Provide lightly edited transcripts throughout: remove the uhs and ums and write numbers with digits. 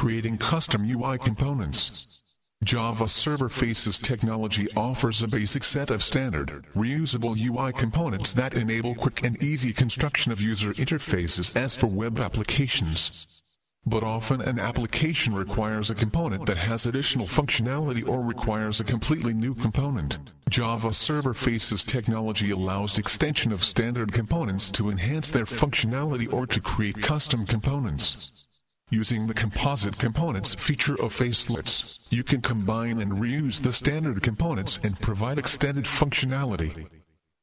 creating custom UI components. Java Server Faces technology offers a basic set of standard, reusable UI components that enable quick and easy construction of user interfaces as for web applications. But often an application requires a component that has additional functionality or requires a completely new component. Java Server Faces technology allows extension of standard components to enhance their functionality or to create custom components. Using the Composite Components feature of Facelets, you can combine and reuse the standard components and provide extended functionality.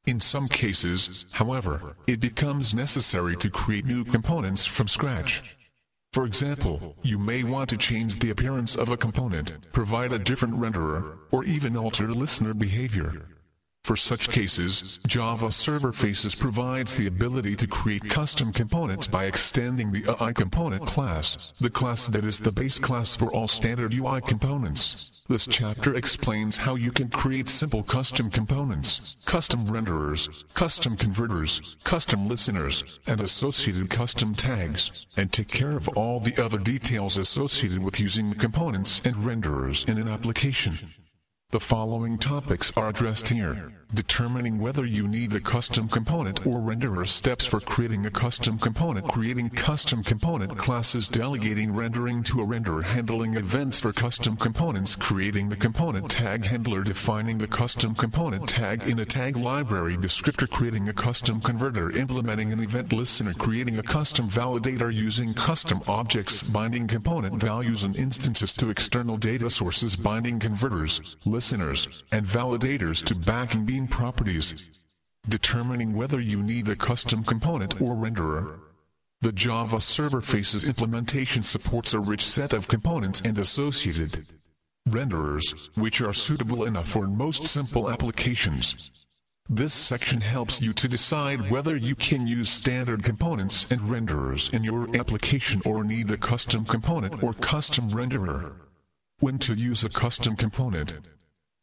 In some cases, however, it becomes necessary to create new components from scratch. For example, you may want to change the appearance of a component, provide a different renderer, or even alter listener behavior. For such cases, Java Server Faces provides the ability to create custom components by extending the UI component class, the class that is the base class for all standard UI components. This chapter explains how you can create simple custom components, custom renderers, custom converters, custom listeners, and associated custom tags, and take care of all the other details associated with using the components and renderers in an application. The following topics are addressed here. Determining whether you need a custom component or renderer, steps for creating a custom component, creating custom component classes, delegating rendering to a renderer, handling events for custom components, creating the component tag handler, defining the custom component tag in a tag library, descriptor, creating a custom converter, implementing an event listener, creating a custom validator, using custom objects, binding component values and instances to external data sources, binding converters, listeners, and validators to backing bean properties. Determining whether you need a custom component or renderer. The Java Server Faces implementation supports a rich set of components and associated renderers, which are suitable enough for most simple applications. This section helps you to decide whether you can use standard components and renderers in your application or need a custom component or custom renderer. When to use a custom component.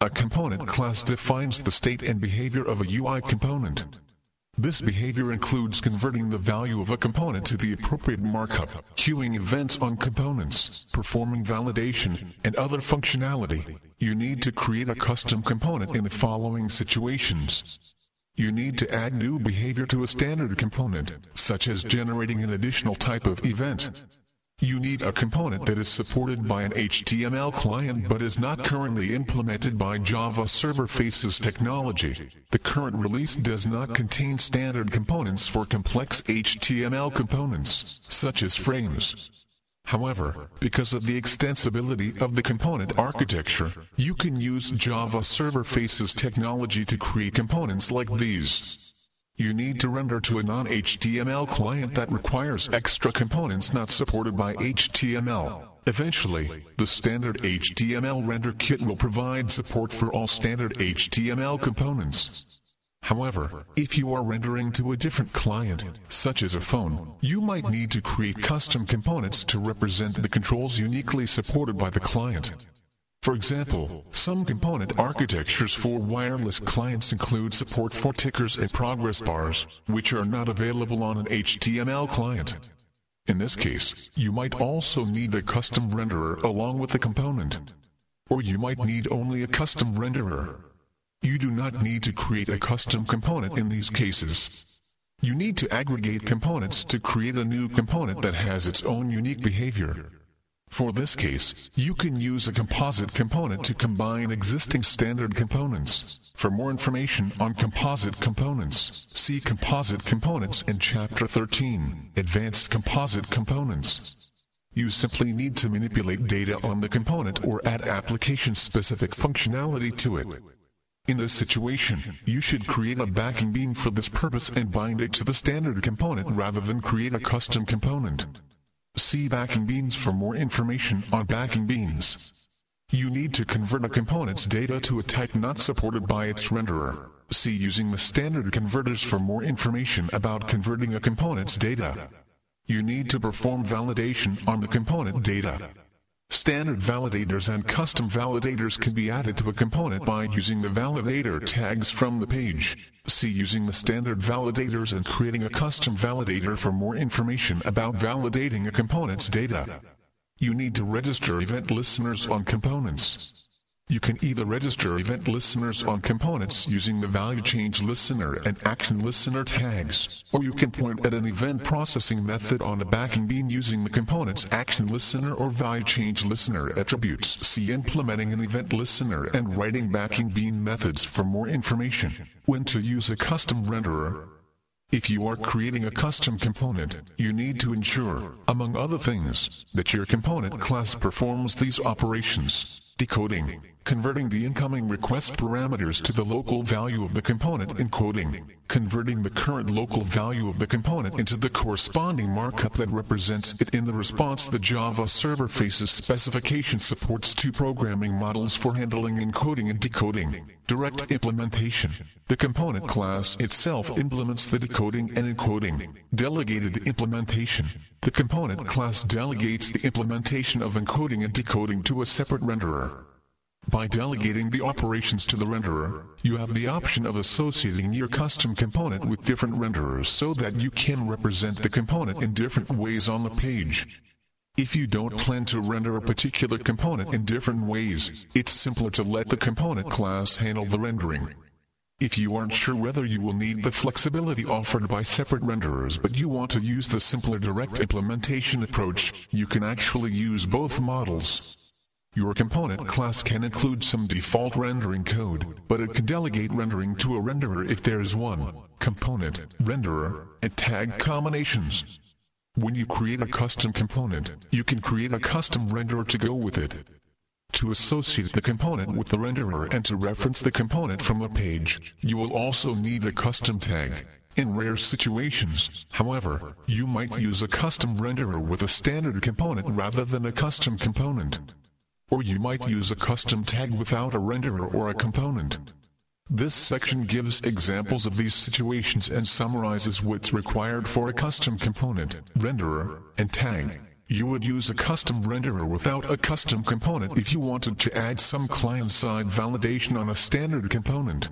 A component class defines the state and behavior of a UI component. This behavior includes converting the value of a component to the appropriate markup, queuing events on components, performing validation, and other functionality. You need to create a custom component in the following situations. You need to add new behavior to a standard component, such as generating an additional type of event. You need a component that is supported by an HTML client but is not currently implemented by Java Server Faces technology. The current release does not contain standard components for complex HTML components, such as frames. However, because of the extensibility of the component architecture, you can use Java Server Faces technology to create components like these. You need to render to a non-HTML client that requires extra components not supported by HTML. Eventually, the standard HTML render kit will provide support for all standard HTML components. However, if you are rendering to a different client, such as a phone, you might need to create custom components to represent the controls uniquely supported by the client. For example, some component architectures for wireless clients include support for tickers and progress bars, which are not available on an HTML client. In this case, you might also need a custom renderer along with the component. Or you might need only a custom renderer. You do not need to create a custom component in these cases. You need to aggregate components to create a new component that has its own unique behavior. For this case, you can use a composite component to combine existing standard components. For more information on composite components, see Composite Components in Chapter 13, Advanced Composite Components. You simply need to manipulate data on the component or add application-specific functionality to it. In this situation, you should create a backing bean for this purpose and bind it to the standard component rather than create a custom component. See backing beans for more information on backing beans. You need to convert a component's data to a type not supported by its renderer. See using the standard converters for more information about converting a component's data. You need to perform validation on the component data. Standard validators and custom validators can be added to a component by using the validator tags from the page. See using the standard validators and creating a custom validator for more information about validating a component's data. You need to register event listeners on components. You can either register event listeners on components using the value change listener and action listener tags, or you can point at an event processing method on the backing bean using the component's action listener or value change listener attributes. See implementing an event listener and writing backing bean methods for more information. When to use a custom renderer. If you are creating a custom component, you need to ensure, among other things, that your component class performs these operations: decoding, converting the incoming request parameters to the local value of the component, encoding, converting the current local value of the component into the corresponding markup that represents it in the response. The Java Server Faces specification supports two programming models for handling encoding and decoding. Direct implementation. The component class itself implements the decoding and encoding. Delegated implementation. The component class delegates the implementation of encoding and decoding to a separate renderer. By delegating the operations to the renderer, you have the option of associating your custom component with different renderers so that you can represent the component in different ways on the page. If you don't plan to render a particular component in different ways, it's simpler to let the component class handle the rendering. If you aren't sure whether you will need the flexibility offered by separate renderers but you want to use the simpler direct implementation approach, you can actually use both models. Your component class can include some default rendering code, but it can delegate rendering to a renderer if there is one. Component, renderer, and tag combinations. When you create a custom component, you can create a custom renderer to go with it. To associate the component with the renderer and to reference the component from the page, you will also need a custom tag. In rare situations, however, you might use a custom renderer with a standard component rather than a custom component. Or you might use a custom tag without a renderer or a component. This section gives examples of these situations and summarizes what's required for a custom component, renderer, and tag. You would use a custom renderer without a custom component if you wanted to add some client-side validation on a standard component.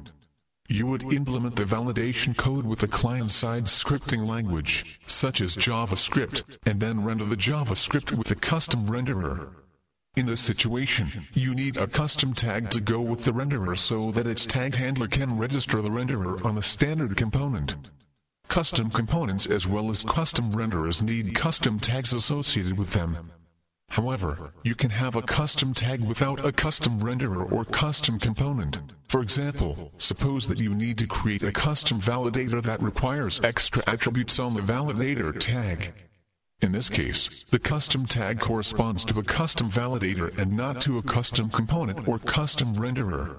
You would implement the validation code with a client-side scripting language, such as JavaScript, and then render the JavaScript with a custom renderer. In this situation, you need a custom tag to go with the renderer so that its tag handler can register the renderer on a standard component. Custom components as well as custom renderers need custom tags associated with them. However, you can have a custom tag without a custom renderer or custom component. For example, suppose that you need to create a custom validator that requires extra attributes on the validator tag. In this case, the custom tag corresponds to a custom validator and not to a custom component or custom renderer.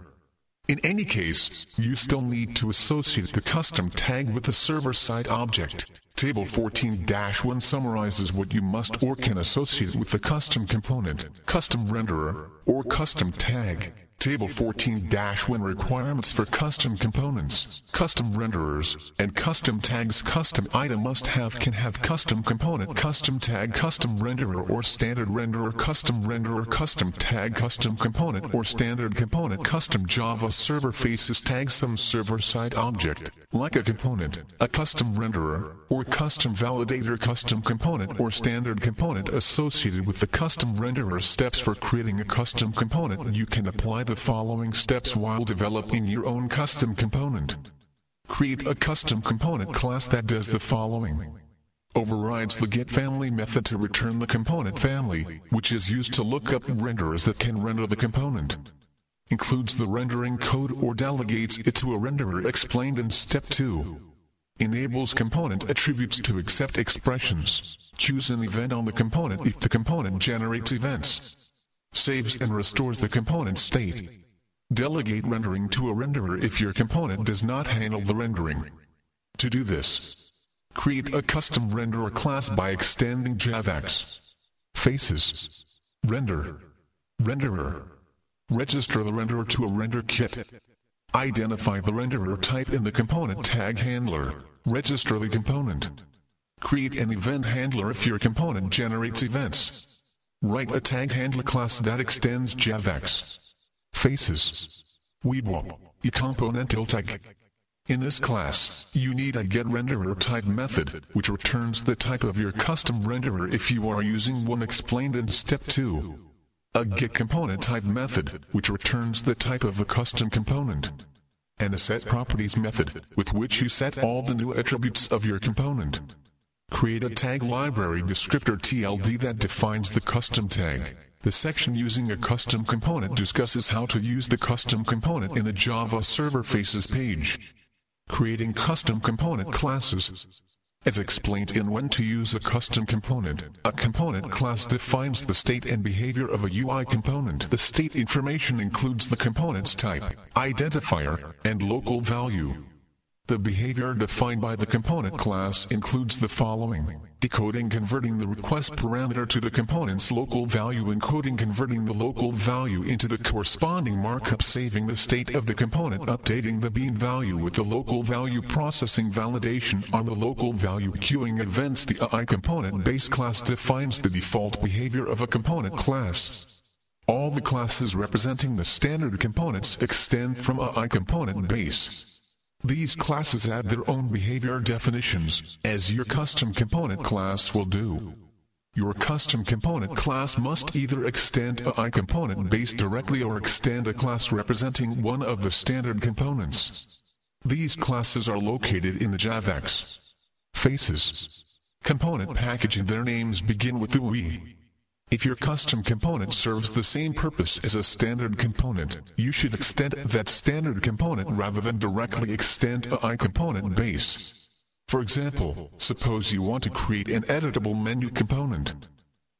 In any case, you still need to associate the custom tag with the server-side object. Table 14-1 summarizes what you must or can associate with the custom component, custom renderer, or custom tag. Table 14-1 requirements for custom components, custom renderers, and custom tags. Custom item can have custom component, custom tag, custom renderer or standard renderer, custom renderer, custom tag, custom component or standard component. Custom Java Server Faces tag some server-side object, like a component, a custom renderer, or custom validator. Custom component or standard component associated with the custom renderer. Steps for creating a custom component. You can apply the following steps while developing your own custom component. Create a custom component class that does the following. Overrides the getFamily method to return the component family, which is used to look up renderers that can render the component. Includes the rendering code or delegates it to a renderer explained in step 2. Enables component attributes to accept expressions. Choose an event on the component if the component generates events. Saves and restores the component state. Delegate rendering to a renderer if your component does not handle the rendering. To do this, create a custom renderer class by extending JavaX. Faces. Render. Renderer. Register the renderer to a render kit. Identify the renderer type in the component tag handler. Register the component. Create an event handler if your component generates events. Write a tag handler class that extends JavaX. Faces. Weebwop. Componental tag. In this class, you need a getRenderer method, which returns the type of your custom renderer if you are using one explained in Step 2. A getComponentType method, which returns the type of a custom component. And a setProperties method, with which you set all the new attributes of your component. Create a tag library descriptor TLD that defines the custom tag. The section using a custom component discusses how to use the custom component in a Java Server Faces page. Creating custom component classes. As explained in When to Use a Custom Component, a component class defines the state and behavior of a UI component. The state information includes the component's type, identifier, and local value. The behavior defined by the component class includes the following: decoding converting the request parameter to the component's local value, encoding converting the local value into the corresponding markup, saving the state of the component, updating the bean value with the local value, processing validation on the local value, queuing events. The AI component base class defines the default behavior of a component class. All the classes representing the standard components extend from AI component base. These classes add their own behavior definitions, as your custom component class will do. Your custom component class must either extend AI component base directly or extend a class representing one of the standard components. These classes are located in the JavaX Faces component package, and their names begin with the UI. If your custom component serves the same purpose as a standard component, you should extend that standard component rather than directly extend AI component base. For example, suppose you want to create an editable menu component.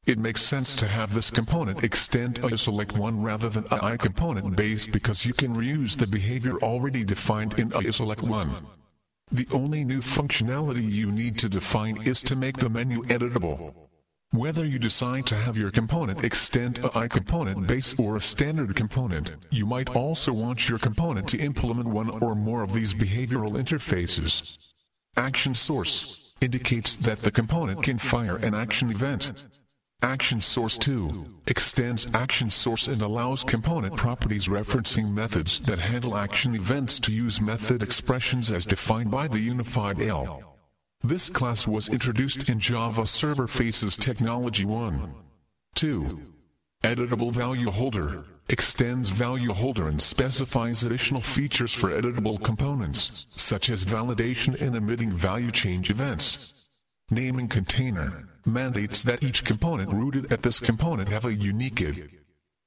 It makes sense to have this component extend AI select 1 rather than AI component base, because you can reuse the behavior already defined in AI select 1. The only new functionality you need to define is to make the menu editable. Whether you decide to have your component extend AI component base or a standard component, you might also want your component to implement one or more of these behavioral interfaces. Action source indicates that the component can fire an action event. Action source 2 extends action source and allows component properties referencing methods that handle action events to use method expressions as defined by the unified L. This class was introduced in Java Server Faces Technology 1. 2. Editable Value Holder extends value holder and specifies additional features for editable components, such as validation and emitting value change events. Naming container mandates that each component rooted at this component have a unique id.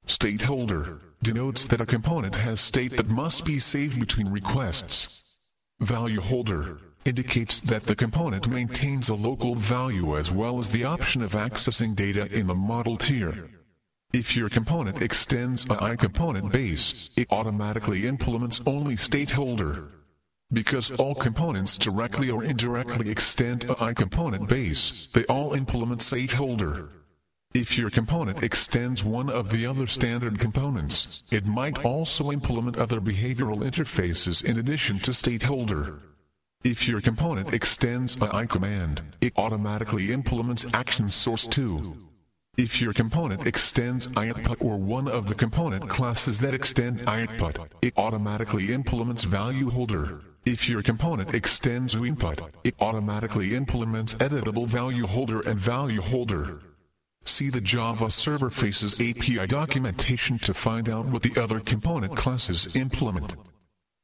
State holder denotes that a component has state that must be saved between requests. Value holder indicates that the component maintains a local value as well as the option of accessing data in the model tier. If your component extends AI component base, it automatically implements only state holder. Because all components directly or indirectly extend AI component base, they all implement state holder. If your component extends one of the other standard components, it might also implement other behavioral interfaces in addition to state holder. If your component extends AI command, it automatically implements action source 2. If your component extends output or one of the component classes that extend output, it automatically implements value holder. If your component extends input, it automatically implements editable value holder and value holder. See the Java Server Faces API documentation to find out what the other component classes implement.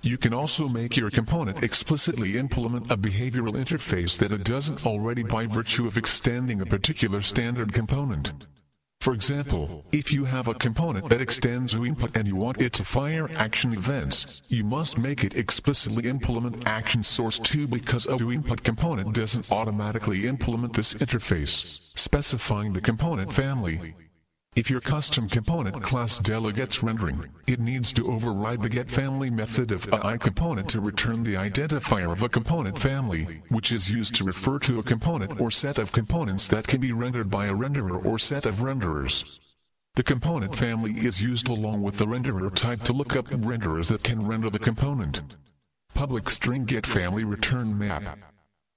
You can also make your component explicitly implement a behavioral interface that it doesn't already by virtue of extending a particular standard component. For example, if you have a component that extends input and you want it to fire action events, you must make it explicitly implement action source 2 because a input component doesn't automatically implement this interface, specifying the component family. If your custom component class delegates rendering, it needs to override the getFamily method of AI component to return the identifier of a component family, which is used to refer to a component or set of components that can be rendered by a renderer or set of renderers. The component family is used along with the renderer type to look up renderers that can render the component. Public string getFamily return map.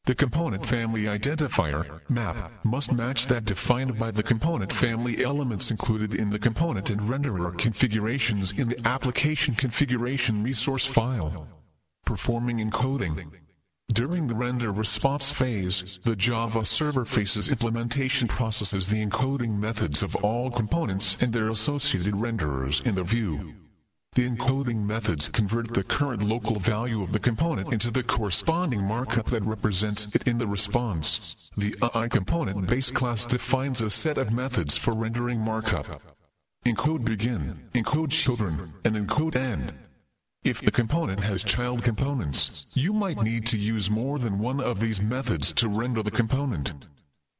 The component family identifier, map, must match that defined by the component family elements included in the component and renderer configurations in the application configuration resource file. Performing encoding. During the render response phase, the Java server faces implementation processes the encoding methods of all components and their associated renderers in the view. The encoding methods convert the current local value of the component into the corresponding markup that represents it in the response. The UI component base class defines a set of methods for rendering markup. Encode begin, encode children, and encode end. If the component has child components, you might need to use more than one of these methods to render the component.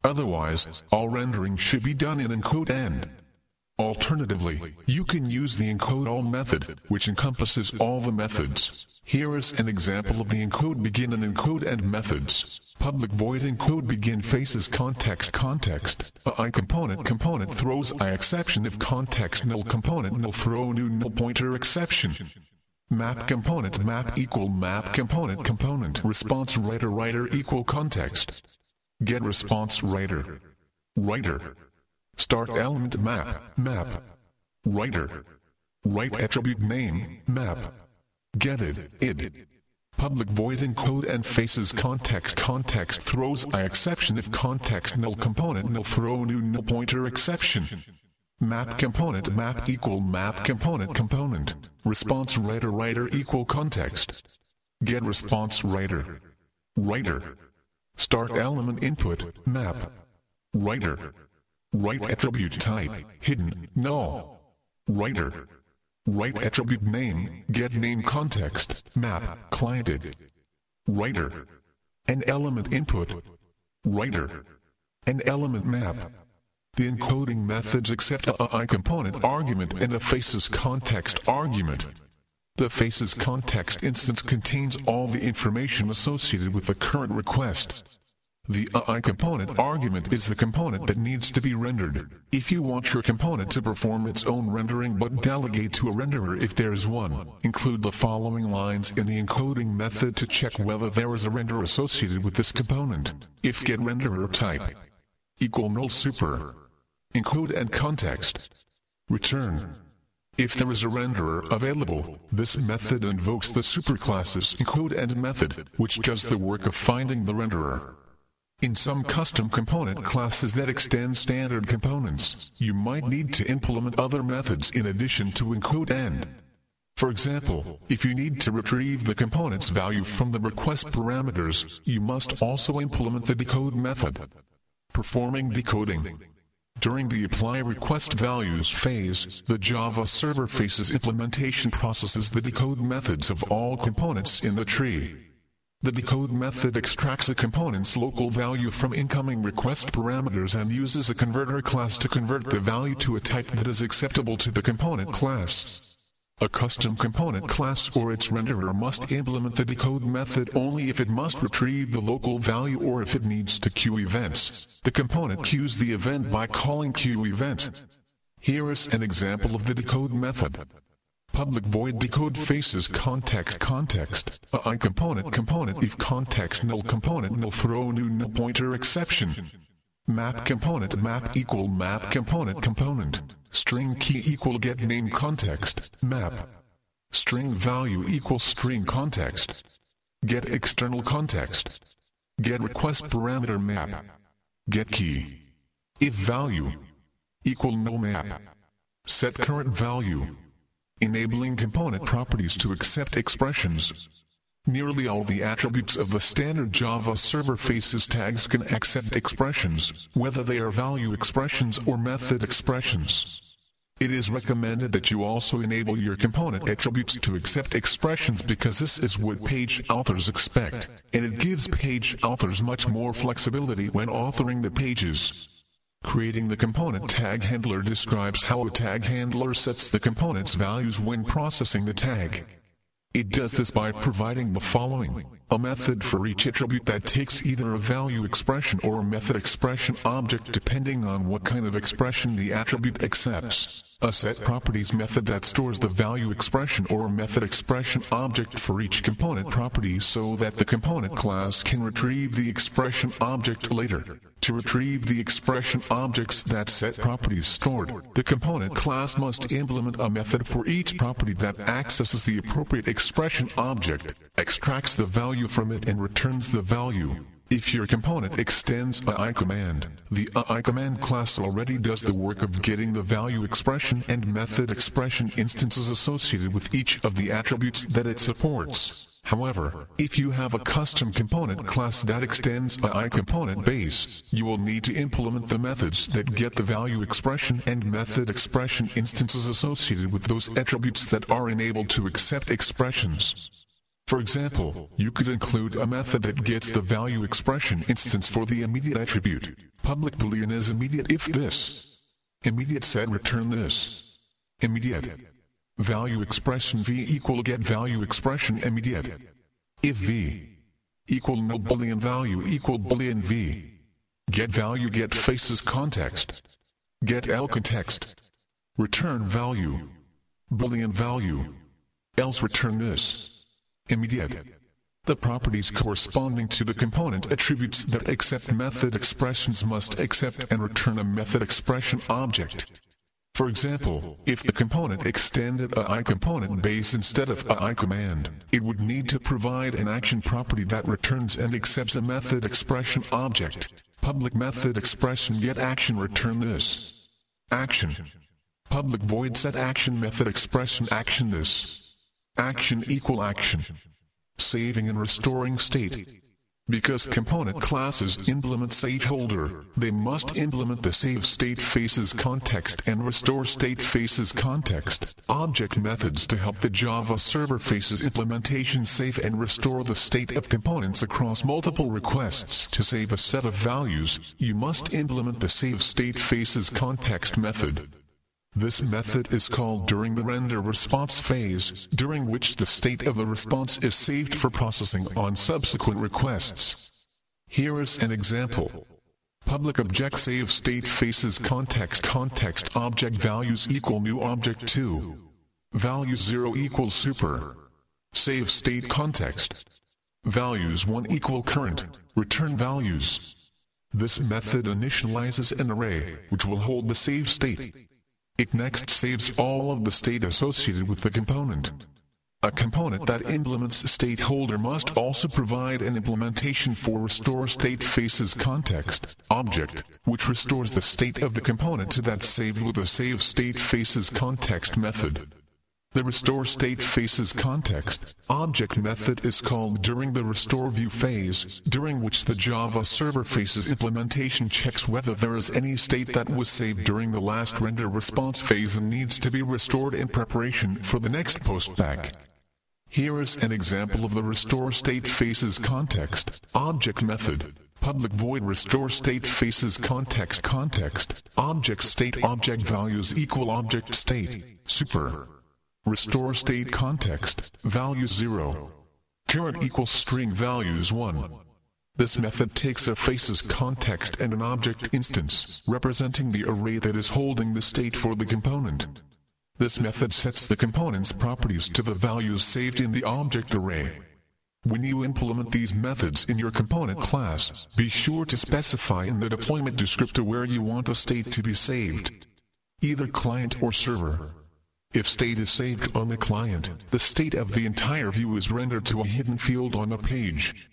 Otherwise, all rendering should be done in encode end. Alternatively, you can use the encode_all method, which encompasses all the methods. Here is an example of the encode begin and encode end methods. Public void encode begin faces context I component throws I exception if context null component null throw new null pointer exception. Map component map equal map component response writer equal context. Get response writer. Start element map. Writer. Write attribute name, map. Get id. Public void encode and faces context throws I exception if context null component null throw new null pointer exception. Map component map equal map component. Response writer equal context. Get response writer. Start element input, map. Writer. Write attribute type, hidden, null. Writer. Write attribute name, get name context, map, cliented. Writer. An element input. Writer. An element map. The encoding methods accept a I component argument and a faces context argument. The faces context instance contains all the information associated with the current request. The I component argument is the component that needs to be rendered. If you want your component to perform its own rendering but delegate to a renderer if there is one, include the following lines in the encoding method to check whether there is a renderer associated with this component. If get renderer type equal null super. Encode and context. Return. If there is a renderer available, this method invokes the superclasses encode and method, which does the work of finding the renderer. In some custom component classes that extend standard components, you might need to implement other methods in addition to encode end. For example, if you need to retrieve the component's value from the request parameters, you must also implement the decode method. Performing decoding. During the apply request values phase, the Java server faces implementation processes the decode methods of all components in the tree. The decode method extracts a component's local value from incoming request parameters and uses a converter class to convert the value to a type that is acceptable to the component class. A custom component class or its renderer must implement the decode method only if it must retrieve the local value or if it needs to queue events. The component queues the event by calling queueEvent. Here is an example of the decode method. Public void decode faces context. I component if context null component null throw new null pointer exception. Map component map equal map component. String key equal get name context, map. String value equal string context. Get external context. Get request parameter map. Get key. If value equal no map. Set current value. Enabling component properties to accept expressions. Nearly all the attributes of the standard Java server faces tags can accept expressions, whether they are value expressions or method expressions. It is recommended that you also enable your component attributes to accept expressions because this is what page authors expect, and it gives page authors much more flexibility when authoring the pages. Creating the component tag handler describes how a tag handler sets the component's values when processing the tag. It does this by providing the following: a method for each attribute that takes either a value expression or a method expression object depending on what kind of expression the attribute accepts. A setProperties method that stores the value expression or method expression object for each component property so that the component class can retrieve the expression object later. To retrieve the expression objects that setProperties stored, the component class must implement a method for each property that accesses the appropriate expression object, extracts the value from it and returns the value. If your component extends a I command, the I command class already does the work of getting the value expression and method expression instances associated with each of the attributes that it supports. However, if you have a custom component class that extends a I component base, you will need to implement the methods that get the value expression and method expression instances associated with those attributes that are enabled to accept expressions. For example, you could include a method that gets the value expression instance for the immediate attribute. Public boolean is immediate if this. Immediate set return this. Immediate. Value expression v equal get value expression immediate. If v equal no boolean value equal boolean v. Get value get faces context. Get L context. Return value. Boolean value. Else return this. Immediate. The properties corresponding to the component attributes that accept method expressions must accept and return a method expression object. For example, if the component extended a I component base instead of a I command, it would need to provide an action property that returns and accepts a method expression object. Public method expression get action return this. Action. Public void set action method expression action this. Action equal action. Saving and restoring state. Because component classes implement state holder, they must implement the save state faces context and restore state faces context object methods to help the Java server faces implementation save and restore the state of components across multiple requests. To save a set of values, you must implement the save state faces context method. This method is called during the render response phase, during which the state of the response is saved for processing on subsequent requests. Here is an example. Public object save state faces context object values equal new object 2. Values 0 equals super. Save state context. Values 1 equal current, return values. This method initializes an array, which will hold the save state. It next saves all of the state associated with the component. A component that implements state holder must also provide an implementation for restore state faces context object, which restores the state of the component to that saved with a save state faces context method. The restore state faces context object method is called during the restore view phase, during which the Java server faces implementation checks whether there is any state that was saved during the last render response phase and needs to be restored in preparation for the next postback. Here is an example of the restore state faces context object method. Public void restore state faces context object state object values equal object state super. Restore state context, values 0. Current equals string values 1. This method takes a faces context and an object instance, representing the array that is holding the state for the component. This method sets the component's properties to the values saved in the object array. When you implement these methods in your component class, be sure to specify in the deployment descriptor where you want the state to be saved, either client or server. If state is saved on the client, the state of the entire view is rendered to a hidden field on the page.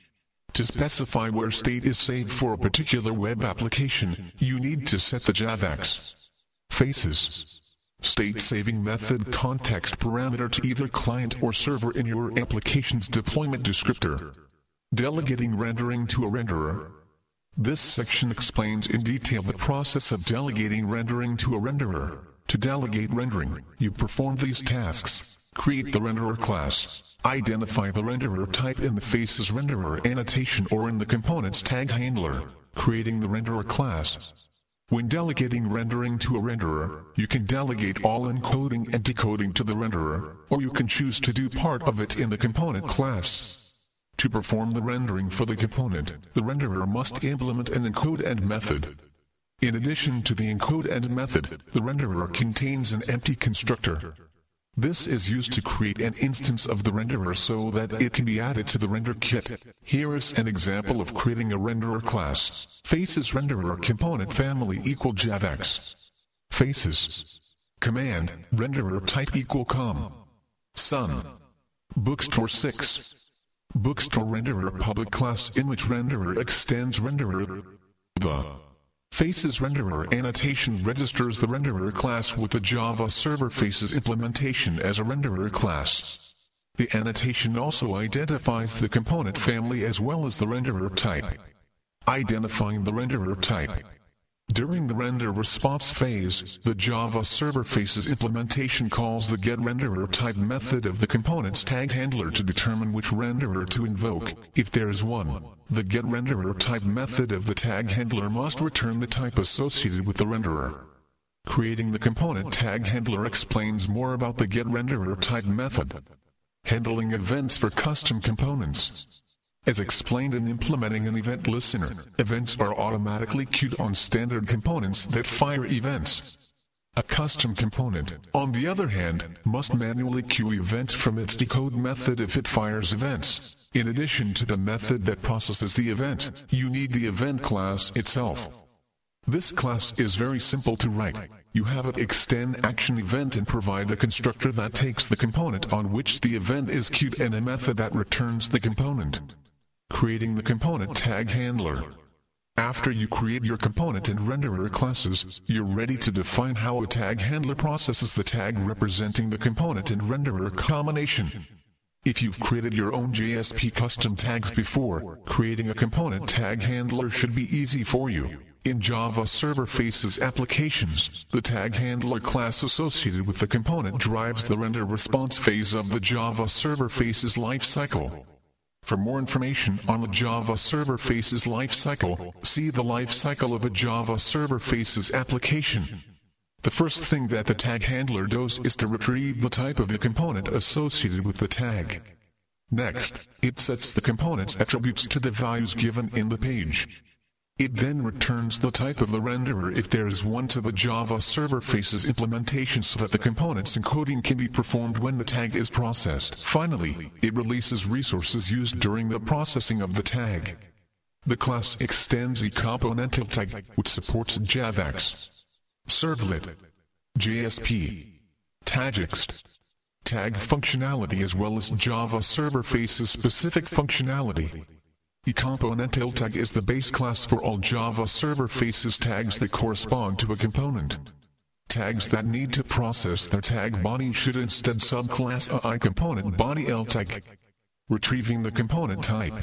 To specify where state is saved for a particular web application, you need to set the JavaX faces state saving method context parameter to either client or server in your application's deployment descriptor. Delegating rendering to a renderer. This section explains in detail the process of delegating rendering to a renderer. To delegate rendering, you perform these tasks. Create the renderer class. Identify the renderer type in the faces renderer annotation or in the components tag handler. Creating the renderer class. When delegating rendering to a renderer, you can delegate all encoding and decoding to the renderer, or you can choose to do part of it in the component class. To perform the rendering for the component, the renderer must implement an encode end method. In addition to the encode and method, the renderer contains an empty constructor. This is used to create an instance of the renderer so that it can be added to the render kit. Here is an example of creating a renderer class. Faces renderer component family equal JavaX. Faces. Command, renderer type equal com. Sun. Bookstore 6. Bookstore renderer public class image renderer extends renderer. The Faces renderer annotation registers the renderer class with the Java Server Faces implementation as a renderer class. The annotation also identifies the component family as well as the renderer type. Identifying the renderer type. During the render response phase, the Java Server Faces implementation calls the getRendererType method of the component's tag handler to determine which renderer to invoke, if there is one. The getRendererType method of the tag handler must return the type associated with the renderer. Creating the component tag handler explains more about the getRendererType method. Handling events for custom components. As explained in implementing an event listener, events are automatically queued on standard components that fire events. A custom component, on the other hand, must manually queue events from its decode method if it fires events. In addition to the method that processes the event, you need the event class itself. This class is very simple to write. You have it extend action event and provide a constructor that takes the component on which the event is queued and a method that returns the component. Creating the component tag handler. After you create your component and renderer classes, you're ready to define how a tag handler processes the tag representing the component and renderer combination. If you've created your own JSP custom tags before, creating a component tag handler should be easy for you. In Java Server Faces applications, the tag handler class associated with the component drives the render response phase of the Java Server Faces lifecycle. For more information on the Java Server Faces lifecycle, see the lifecycle of a Java Server Faces application. The first thing that the tag handler does is to retrieve the type of the component associated with the tag. Next, it sets the component's attributes to the values given in the page. It then returns the type of the renderer if there is one to the Java Server Faces implementation so that the component's encoding can be performed when the tag is processed. Finally, it releases resources used during the processing of the tag. The class extends a componental tag, which supports JavaX, Servlet, JSP, Tagix, tag functionality as well as Java Server Faces specific functionality. The componental tag is the base class for all Java Server Faces tags that correspond to a component. Tags that need to process their tag body should instead subclass a component body L tag. Retrieving the component type.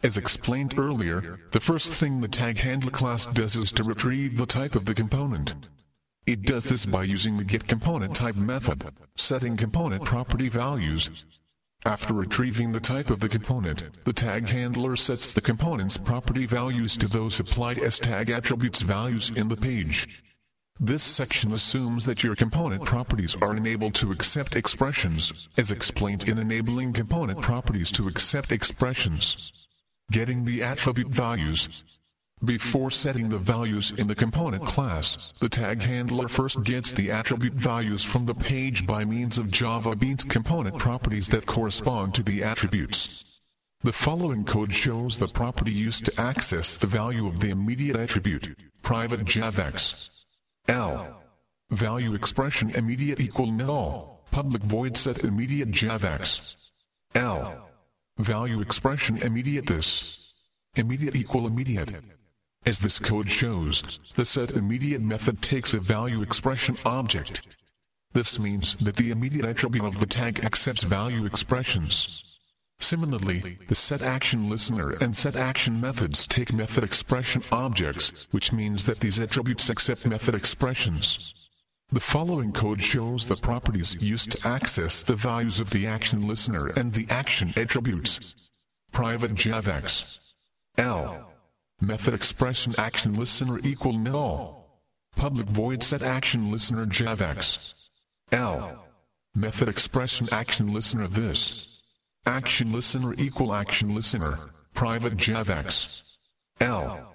As explained earlier, the first thing the tag handler class does is to retrieve the type of the component. It does this by using the getComponentType method, setting component property values. After retrieving the type of the component, the tag handler sets the component's property values to those applied as tag attributes values in the page. This section assumes that your component properties are enabled to accept expressions, as explained in enabling component properties to accept expressions. Getting the attribute values. Before setting the values in the component class, the tag handler first gets the attribute values from the page by means of JavaBeans component properties that correspond to the attributes. The following code shows the property used to access the value of the immediate attribute, private JavaX. L. Value expression immediate equal null, public void set immediate JavaX. L. Value expression immediate this. Immediate equal immediate. As this code shows, the setImmediate method takes a value expression object. This means that the immediate attribute of the tag accepts value expressions. Similarly, the setActionListener and setAction methods take method expression objects, which means that these attributes accept method expressions. The following code shows the properties used to access the values of the action listener and the action attributes. Private JavaX. L. Method expression action listener equal null. Public void set action listener JavaX. L. Method expression action listener this. Action listener equal action listener, private JavaX. L.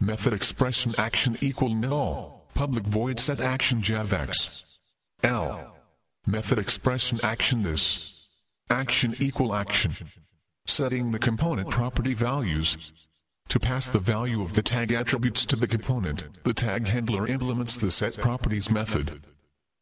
Method expression action equal null, public void set action javx. L. Method expression action this. Action equal action. Setting the component property values. To pass the value of the tag attributes to the component, the tag handler implements the setProperties method.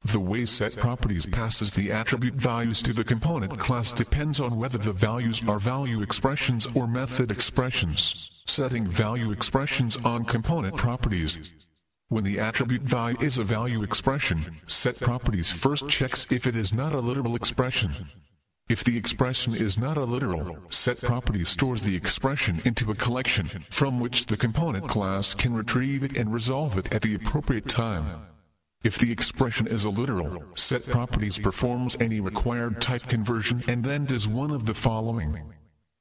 The way setProperties passes the attribute values to the component class depends on whether the values are value expressions or method expressions. Setting value expressions on component properties. When the attribute value is a value expression, setProperties first checks if it is not a literal expression. If the expression is not a literal, setProperties stores the expression into a collection, from which the component class can retrieve it and resolve it at the appropriate time. If the expression is a literal, setProperties performs any required type conversion and then does one of the following.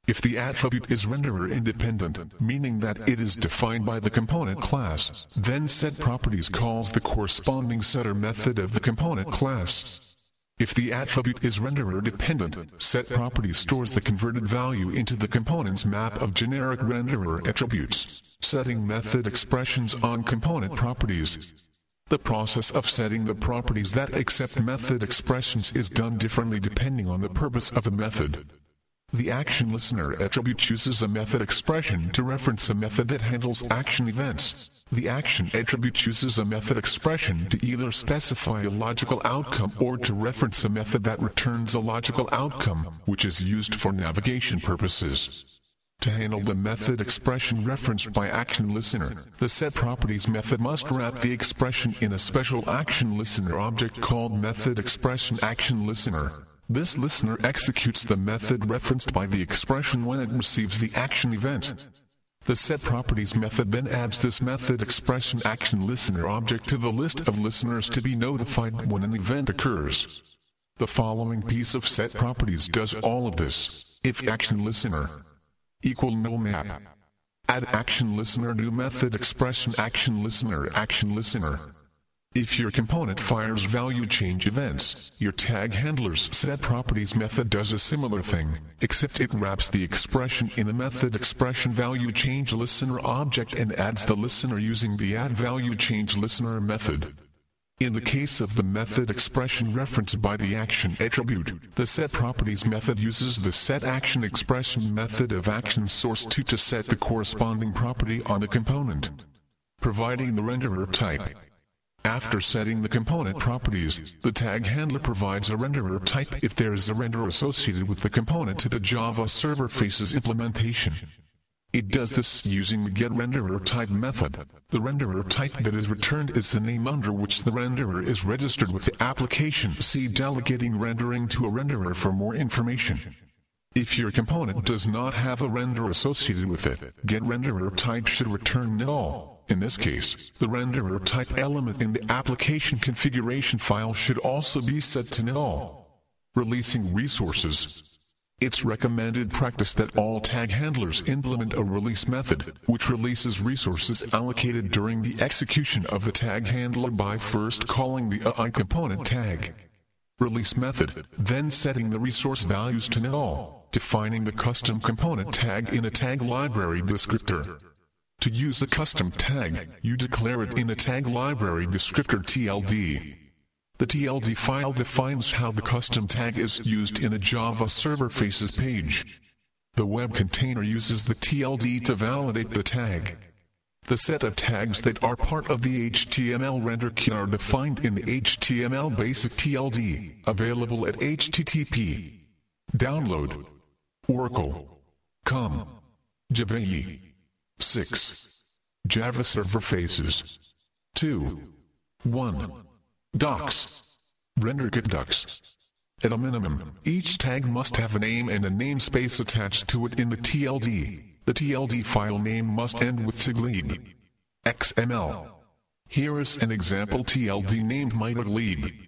If the attribute is renderer independent, meaning that it is defined by the component class, then setProperties calls the corresponding setter method of the component class. If the attribute is renderer dependent, setProperties stores the converted value into the component's map of generic renderer attributes. Setting method expressions on component properties. The process of setting the properties that accept method expressions is done differently depending on the purpose of the method. The action listener attribute chooses a method expression to reference a method that handles action events. The action attribute chooses a method expression to either specify a logical outcome or to reference a method that returns a logical outcome, which is used for navigation purposes. To handle the method expression referenced by action listener, the setProperties method must wrap the expression in a special action listener object called method expression action listener. This listener executes the method referenced by the expression when it receives the action event. The setProperties method then adds this method expression action listener object to the list of listeners to be notified when an event occurs. The following piece of setProperties does all of this. If action listener equal no map. Add action listener new method expression action listener action listener. If your component fires value change events, your tag handler's setProperties method does a similar thing, except it wraps the expression in a method expression value change listener object and adds the listener using the add value change listener method. In the case of the method expression referenced by the action attribute, the setProperties method uses the setActionExpression method of action source 2 to set the corresponding property on the component, providing the renderer type. After setting the component properties, the tag handler provides a renderer type if there is a renderer associated with the component to the Java server faces implementation. It does this using the getRendererType method. The renderer type that is returned is the name under which the renderer is registered with the application. See Delegating Rendering to a renderer for more information. If your component does not have a renderer associated with it, getRendererType should return null. In this case, the renderer type element in the application configuration file should also be set to null. Releasing resources. It's recommended practice that all tag handlers implement a release method, which releases resources allocated during the execution of the tag handler by first calling the AI component tag release method, then setting the resource values to null, defining the custom component tag in a tag library descriptor. To use a custom tag, you declare it in a tag library descriptor TLD. The TLD file defines how the custom tag is used in a Java server faces page. The web container uses the TLD to validate the tag. The set of tags that are part of the HTML render kit are defined in the HTML basic TLD, available at http download oracle.com. Java 6. Java server faces 2. 1. Docs. RenderKit docs. At a minimum, each tag must have a name and a namespace attached to it in the TLD. The TLD file name must end with taglead. XML. Here is an example TLD named myTaglead.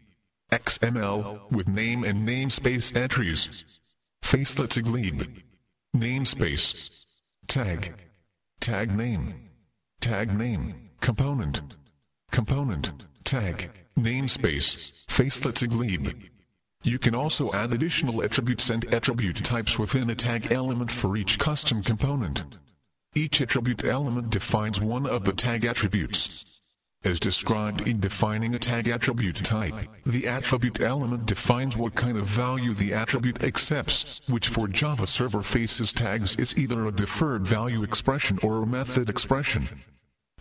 XML, with name and namespace entries. Facelet taglead. Namespace. Tag. Tag name. Tag name. Component. Component. Tag. Namespace, facelet taglead. You can also add additional attributes and attribute types within a tag element for each custom component. Each attribute element defines one of the tag attributes. As described in defining a tag attribute type, the attribute element defines what kind of value the attribute accepts, which for Java Server Faces tags is either a deferred value expression or a method expression.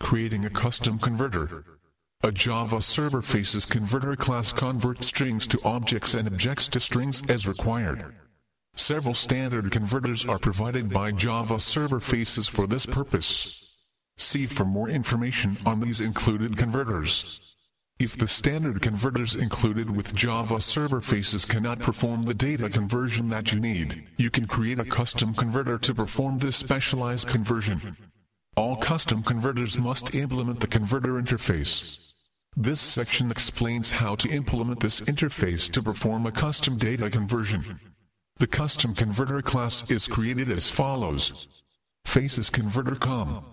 Creating a custom converter. A Java Server Faces converter class converts strings to objects and objects to strings as required. Several standard converters are provided by Java Server Faces for this purpose. See for more information on these included converters. If the standard converters included with Java Server Faces cannot perform the data conversion that you need, you can create a custom converter to perform this specialized conversion. All custom converters must implement the converter interface. This section explains how to implement this interface to perform a custom data conversion. The custom converter class is created as follows. Faces converter com.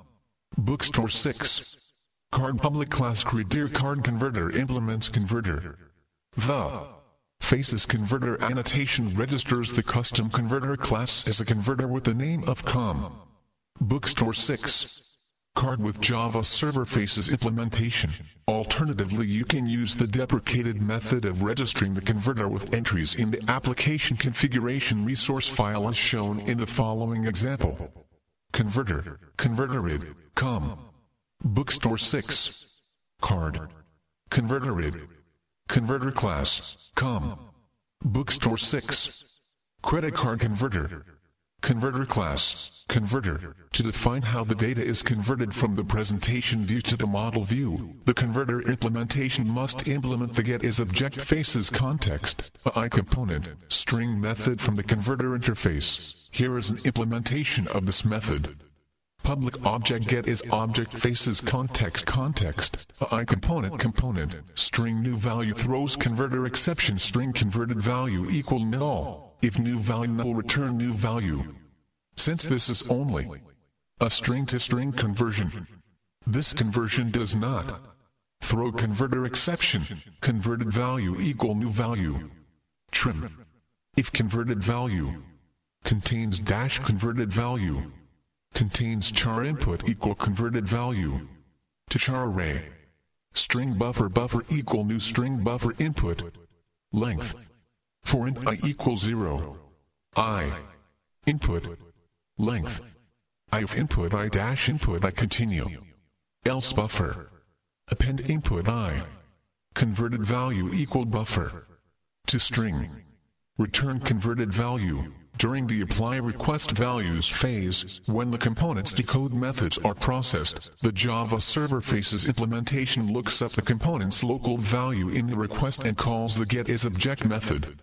Bookstore 6. Card public class creator card converter implements converter. The Faces converter annotation registers the custom converter class as a converter with the name of com. Bookstore 6. Card with Java Server Faces implementation. Alternatively, you can use the deprecated method of registering the converter with entries in the application configuration resource file as shown in the following example. Converter, converterid, com. Bookstore 6. Card. Converterid. Converter class, com. Bookstore 6. Credit card converter. Converter class, converter. To define how the data is converted from the presentation view to the model view, the converter implementation must implement the getIsObjectFaces context, AI component, string method from the converter interface. Here is an implementation of this method. Public object getIsObjectFaces context, AI component, string new value throws converter exception string converted value equal null. If new value null return new value. Since this is only a string-to-string conversion, this conversion does not throw converter exception, converted value equal new value. Trim. If converted value contains dash converted value, contains char input equal converted value, to char array. String buffer equal new string buffer input, length. For int I equals 0. I. Input. Length. If input I dash input I continue. Else buffer. Append input I. Converted value equal buffer. To string. Return converted value. During the apply request values phase, when the components decode methods are processed, the Java Server Faces implementation looks up the component's local value in the request and calls the getIsObject method.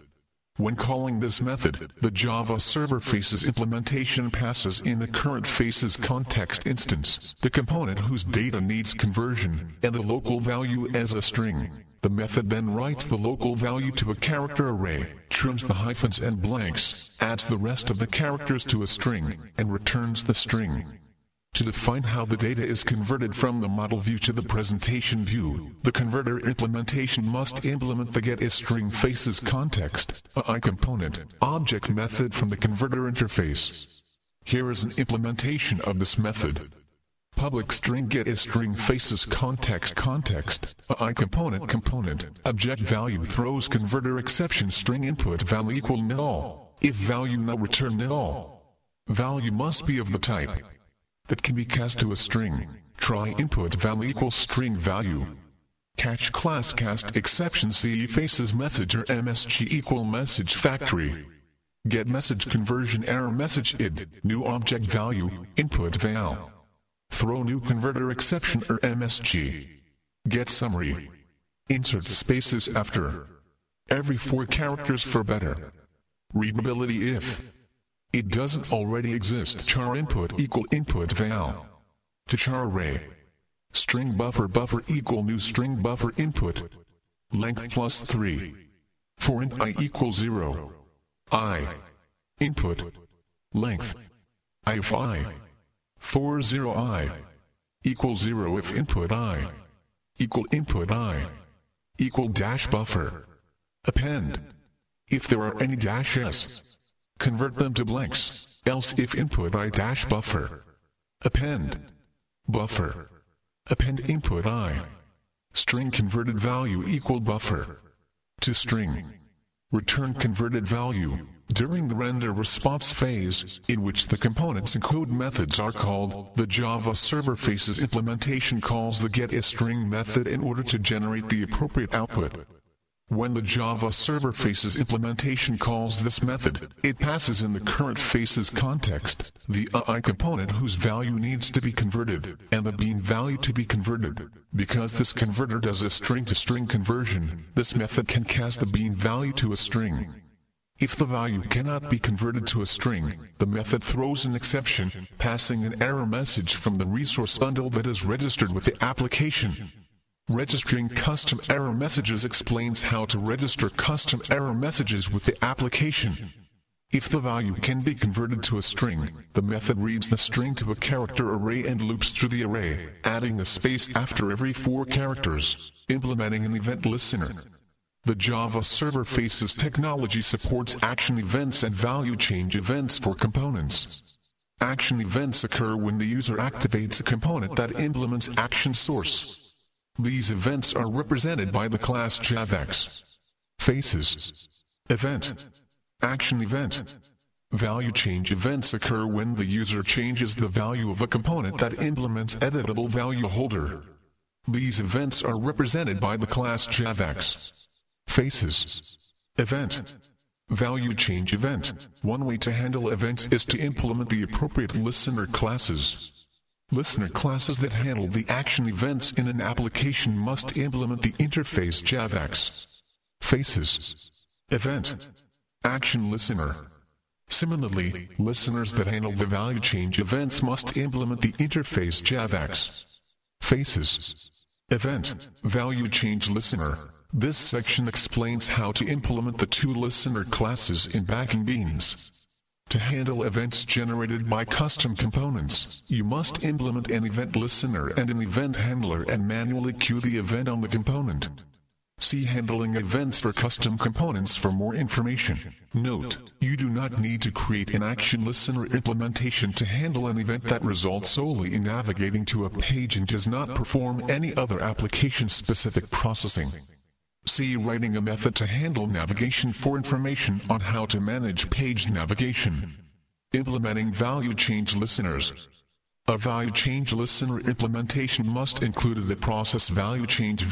When calling this method, the Java Server Faces implementation passes in the current Faces context instance, the component whose data needs conversion, and the local value as a string. The method then writes the local value to a character array, trims the hyphens and blanks, adds the rest of the characters to a string, and returns the string. To define how the data is converted from the model view to the presentation view, the converter implementation must implement the getIsStringFaces context, AI component, object method from the converter interface. Here is an implementation of this method. Public string getIsStringFaces context, AI component, object value throws converter exception string input value equal null. If value null return null. Value must be of the type that can be cast to a string. Try input value equals string value. Catch class cast exception CE faces messenger MSG equal message factory. Get message conversion error message id, new object value, input val. Throw new converter exception or MSG. Get summary. Insert spaces after every 4 characters for better readability. If it doesn't already exist, char input equal input val. To char array. String buffer equal new string buffer input. Length plus 3. For int I equals 0. I. Input. Length. If I. For 0 I. Equals 0 if input I. Equal input I. Equal dash buffer. Append. If there are any dashes, convert them to blanks, else if input I dash buffer. Append. Buffer. Append input I. String converted value equal buffer. To string. Return converted value. During the render response phase, in which the components and code methods are called, the Java server faces implementation calls the getIsString method in order to generate the appropriate output. When the Java server faces implementation calls this method, it passes in the current faces context, the AI component whose value needs to be converted, and the bean value to be converted. Because this converter does a string-to-string conversion, this method can cast the bean value to a string. If the value cannot be converted to a string, the method throws an exception, passing an error message from the resource bundle that is registered with the application. Registering custom error messages explains how to register custom error messages with the application. If the value can be converted to a string, the method reads the string to a character array and loops through the array, adding a space after every 4 characters, implementing an event listener. The Java server faces technology supports action events and value change events for components. Action events occur when the user activates a component that implements action source. These events are represented by the class JavaX. Faces. Event. Action event. Value change events occur when the user changes the value of a component that implements editable value holder. These events are represented by the class JavaX. Faces. Event. Value change event. One way to handle events is to implement the appropriate listener classes. Listener classes that handle the action events in an application must implement the interface JavaX. Faces. Event. Action listener. Similarly, listeners that handle the value change events must implement the interface JavaX. Faces. Event. Value change listener. This section explains how to implement the 2 listener classes in backing beans. To handle events generated by custom components, you must implement an event listener and an event handler and manually queue the event on the component. See handling events for custom components for more information. Note, you do not need to create an action listener implementation to handle an event that results solely in navigating to a page and does not perform any other application-specific processing. See writing a method to handle navigation for information on how to manage page navigation. Implementing value change listeners. A value change listener implementation must include the process value change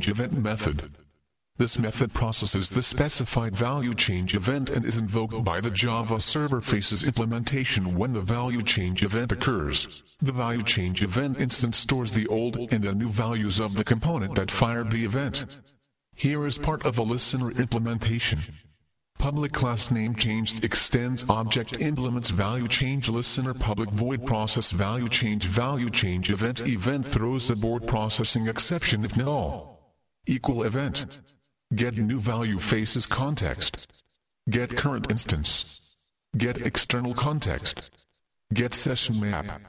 event method. This method processes the specified value change event and is invoked by the Java server faces implementation when the value change event occurs. The value change event instance stores the old and the new values of the component that fired the event. Here is part of a listener implementation. Public class name changed extends object implements value change listener public void process value change event throws the board processing exception if null. Equal event. Get new value faces context. Get current instance. Get external context. Get session map.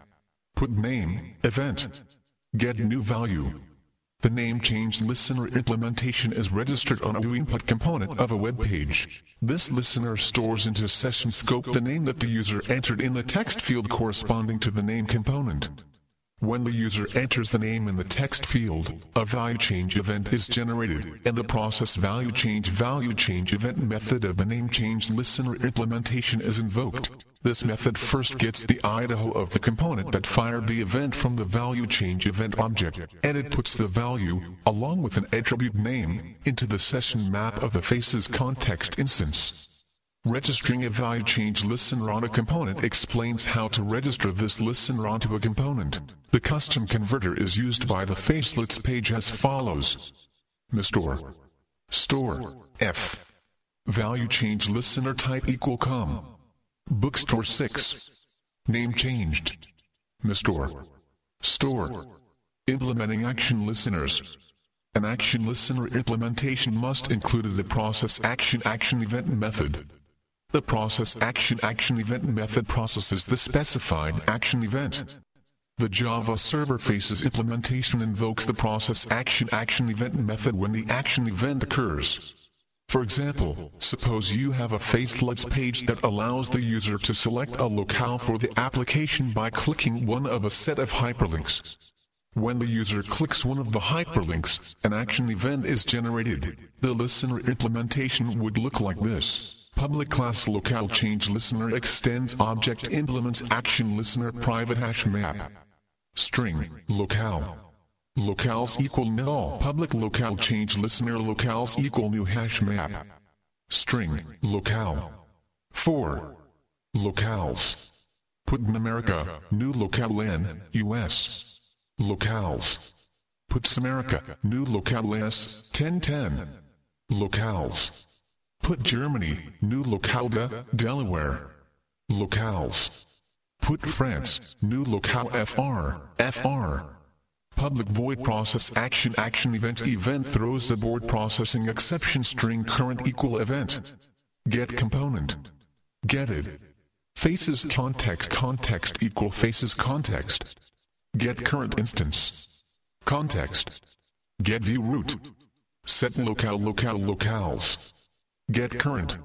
Put name, event. Get new value. The name change listener implementation is registered on a new input component of a web page. This listener stores into session scope the name that the user entered in the text field corresponding to the name component. When the user enters the name in the text field, a value change event is generated, and the process value change event method of the name change listener implementation is invoked. This method first gets the IDO of the component that fired the event from the value change event object, and it puts the value, along with an attribute name, into the session map of the faces context instance. Registering a value change listener on a component explains how to register this listener onto a component. The custom converter is used by the facelets page as follows. Mstore. Store. F. Value change listener type equal com. Bookstore 6. Name changed. Mstore. Store. Implementing action listeners. An action listener implementation must include the process action event method. The process action event method processes the specified action event. The Java server faces implementation invokes the process action event method when the action event occurs. For example, suppose you have a faceless page that allows the user to select a locale for the application by clicking one of a set of hyperlinks. When the user clicks one of the hyperlinks, an action event is generated. The listener implementation would look like this. Public class locale change listener extends object implements action listener private hash map. String, locale. Locales equal null. Public locale change listener locales equal new hash map. String, locale. 4. Locales. Put in America, new locale in, US. Locales. Put America, new locale S, 1010. Locales. Put Germany, new locale de, Delaware. Locales. Put France, new locale FR, FR. Public void process action event throws the board processing exception string current equal event. Get component. Getted. Faces context equal faces context. Get current instance. Context. Get view root. Set locales. Get current.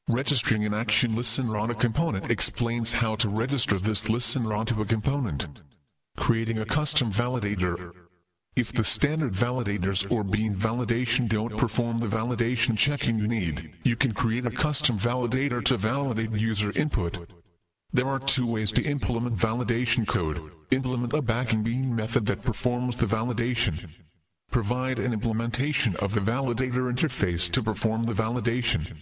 Registering an action listener on a component explains how to register this listener onto a component. Creating a custom validator. If the standard validators or bean validation don't perform the validation checking you need, you can create a custom validator to validate user input. There are two ways to implement validation code. Implement a backing bean method that performs the validation. Provide an implementation of the validator interface to perform the validation.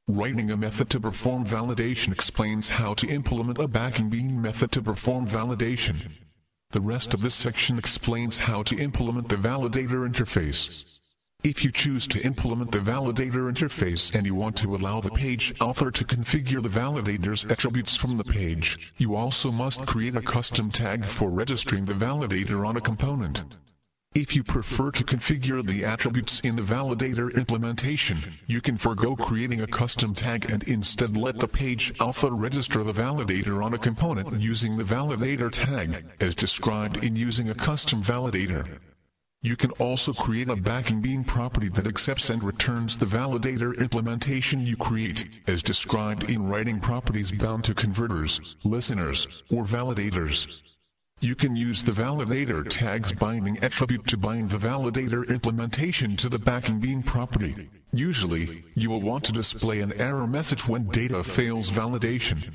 Writing a method to perform validation explains how to implement a backing bean method to perform validation. The rest of this section explains how to implement the validator interface. If you choose to implement the validator interface and you want to allow the page author to configure the validator's attributes from the page, you also must create a custom tag for registering the validator on a component. If you prefer to configure the attributes in the validator implementation, you can forego creating a custom tag and instead let the page author register the validator on a component using the validator tag, as described in using a custom validator. You can also create a backing bean property that accepts and returns the validator implementation you create, as described in writing properties bound to converters, listeners, or validators. You can use the validator tag's binding attribute to bind the validator implementation to the backing bean property. Usually, you will want to display an error message when data fails validation.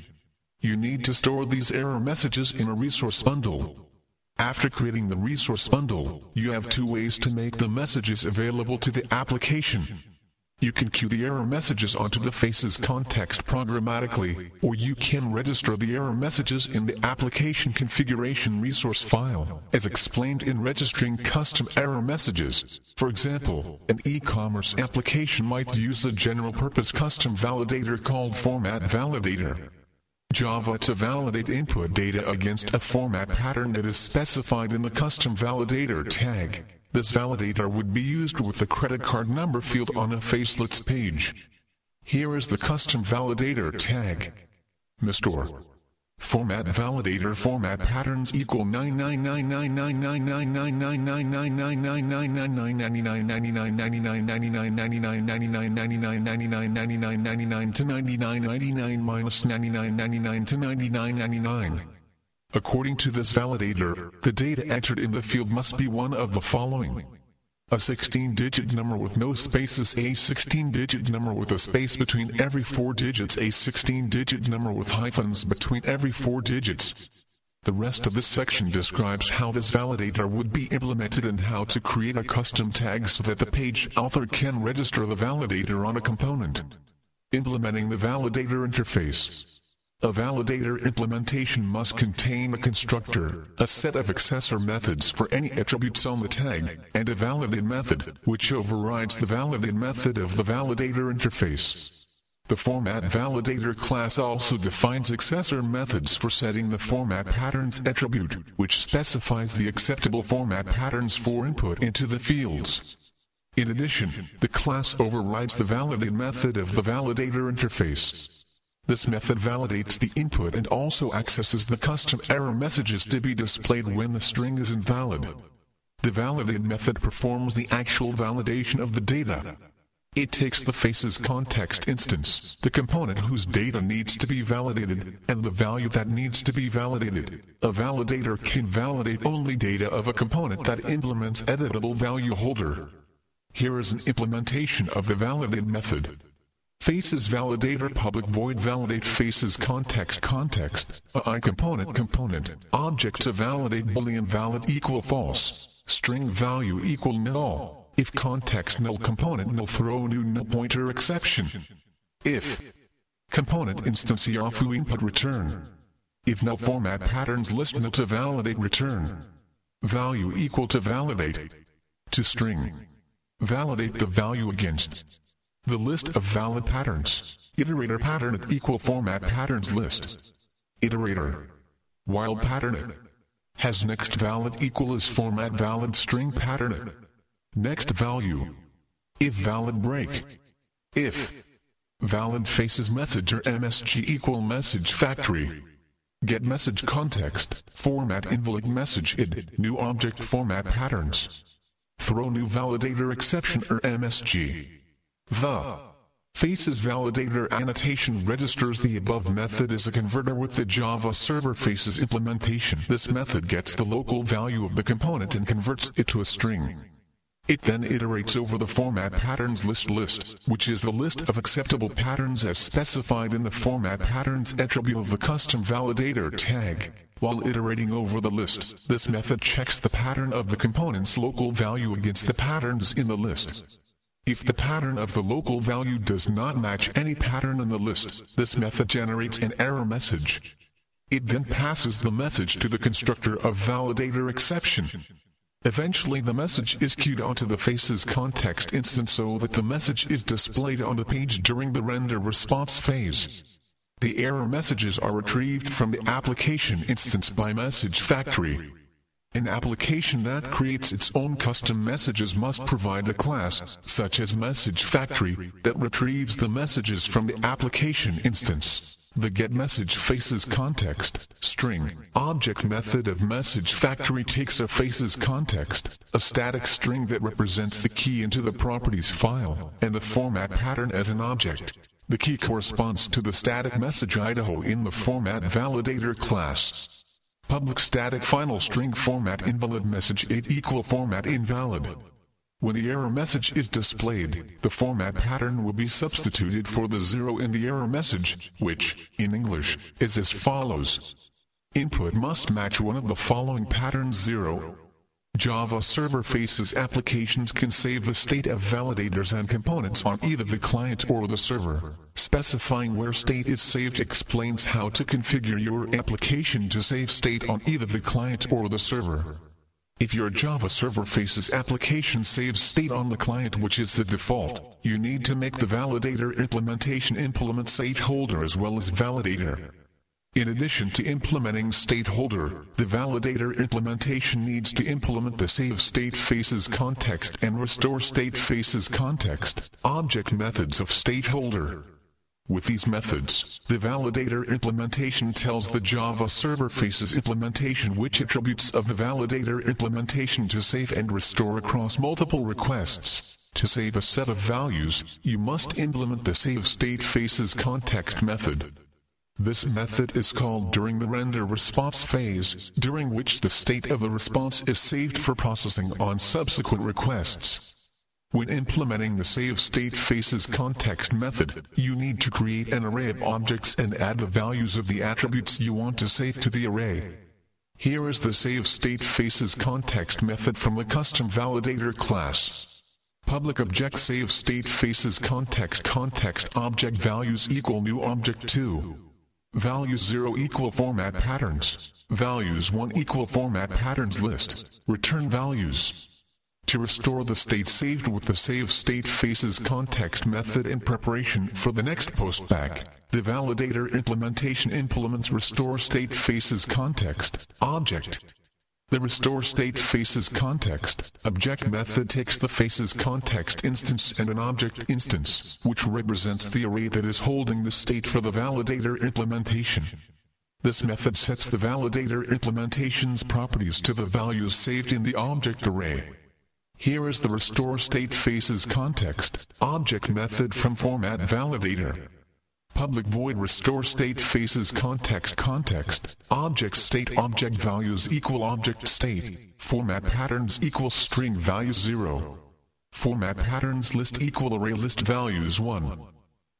You need to store these error messages in a resource bundle. After creating the resource bundle, you have two ways to make the messages available to the application. You can queue the error messages onto the faces context programmatically, or you can register the error messages in the application configuration resource file, as explained in registering custom error messages. For example, an e-commerce application might use a general-purpose custom validator called Format Validator. Java to validate input data against a format pattern that is specified in the custom validator tag. This validator would be used with the credit card number field on a faceless page. Here is the custom validator tag. Mr. Format validator format patterns equal 999999999999999999999999999 to 9999 minus 9999 to 9999. According to this validator, the data entered in the field must be one of the following: a 16-digit number with no spaces, a 16-digit number with a space between every 4 digits, a 16-digit number with hyphens between every 4 digits. The rest of this section describes how this validator would be implemented and how to create a custom tag so that the page author can register the validator on a component. Implementing the validator interface. A validator implementation must contain a constructor, a set of accessor methods for any attributes on the tag, and a validate method, which overrides the validate method of the validator interface. The format validator class also defines accessor methods for setting the format patterns attribute, which specifies the acceptable format patterns for input into the fields. In addition, the class overrides the validate method of the validator interface. This method validates the input and also accesses the custom error messages to be displayed when the string is invalid. The validate method performs the actual validation of the data. It takes the faces context instance, the component whose data needs to be validated, and the value that needs to be validated. A validator can validate only data of a component that implements editable value holder. Here is an implementation of the validate method. Faces validator public void validate faces context AI component object to validate boolean valid equal false, string value equal null. If context null component null throw new null pointer exception. If component instance yafu input return. If null format patterns list null to validate return. Value equal to validate. To string. Validate the value against the list of valid patterns. Iterator pattern at equal format patterns list. Iterator. While pattern has next valid equal is format valid string pattern. Next value. If valid break. If valid faces message or MSG equal message factory. Get message context, format invalid message id, new object format patterns. Throw new validator exception or MSG. The faces validator annotation registers the above method as a converter with the Java server faces implementation. This method gets the local value of the component and converts it to a string. It then iterates over the format patterns list, which is the list of acceptable patterns as specified in the format patterns attribute of the custom validator tag. While iterating over the list, this method checks the pattern of the component's local value against the patterns in the list. If the pattern of the local value does not match any pattern in the list, this method generates an error message. It then passes the message to the constructor of validator exception. Eventually the message is queued onto the faces context instance so that the message is displayed on the page during the render response phase. The error messages are retrieved from the application instance by message factory. An application that creates its own custom messages must provide a class, such as message factory, that retrieves the messages from the application instance. The getMessageFacesContext string object method of message factory takes a faces context, a static string that represents the key into the properties file, and the format pattern as an object. The key corresponds to the static message Idaho in the format validator class. Public static final string format invalid message 8 equal format invalid. When the error message is displayed, the format pattern will be substituted for the 0 in the error message, which, in English, is as follows. Input must match one of the following patterns 0. Java server faces applications can save the state of validators and components on either the client or the server. Specifying where state is saved explains how to configure your application to save state on either the client or the server. If your Java server faces application saves state on the client, which is the default, you need to make the validator implementation implement state holder as well as validator. In addition to implementing state holder, the validator implementation needs to implement the save state faces context and restore state faces context object methods of state holder. With these methods, the validator implementation tells the Java server faces implementation which attributes of the validator implementation to save and restore across multiple requests. To save a set of values, you must implement the save state faces context method. This method is called during the render response phase, during which the state of the response is saved for processing on subsequent requests. When implementing the save state faces context method, you need to create an array of objects and add the values of the attributes you want to save to the array. Here is the save state faces context method from the custom validator class. Public object save state faces context object values equal new object 2. Values 0 equal format patterns. Values 1 equal format patterns list. Return values. To restore the state saved with the save state faces context method in preparation for the next post back, the validator implementation implements restore state faces context object. The restore state faces context object method takes the faces context instance and an object instance, which represents the array that is holding the state for the validator implementation. This method sets the validator implementation's properties to the values saved in the object array. Here is the restore state faces context object method from Format Validator. Public void restore state faces context object state object values equal object state format patterns equal string values 0 format patterns list equal array list values 1.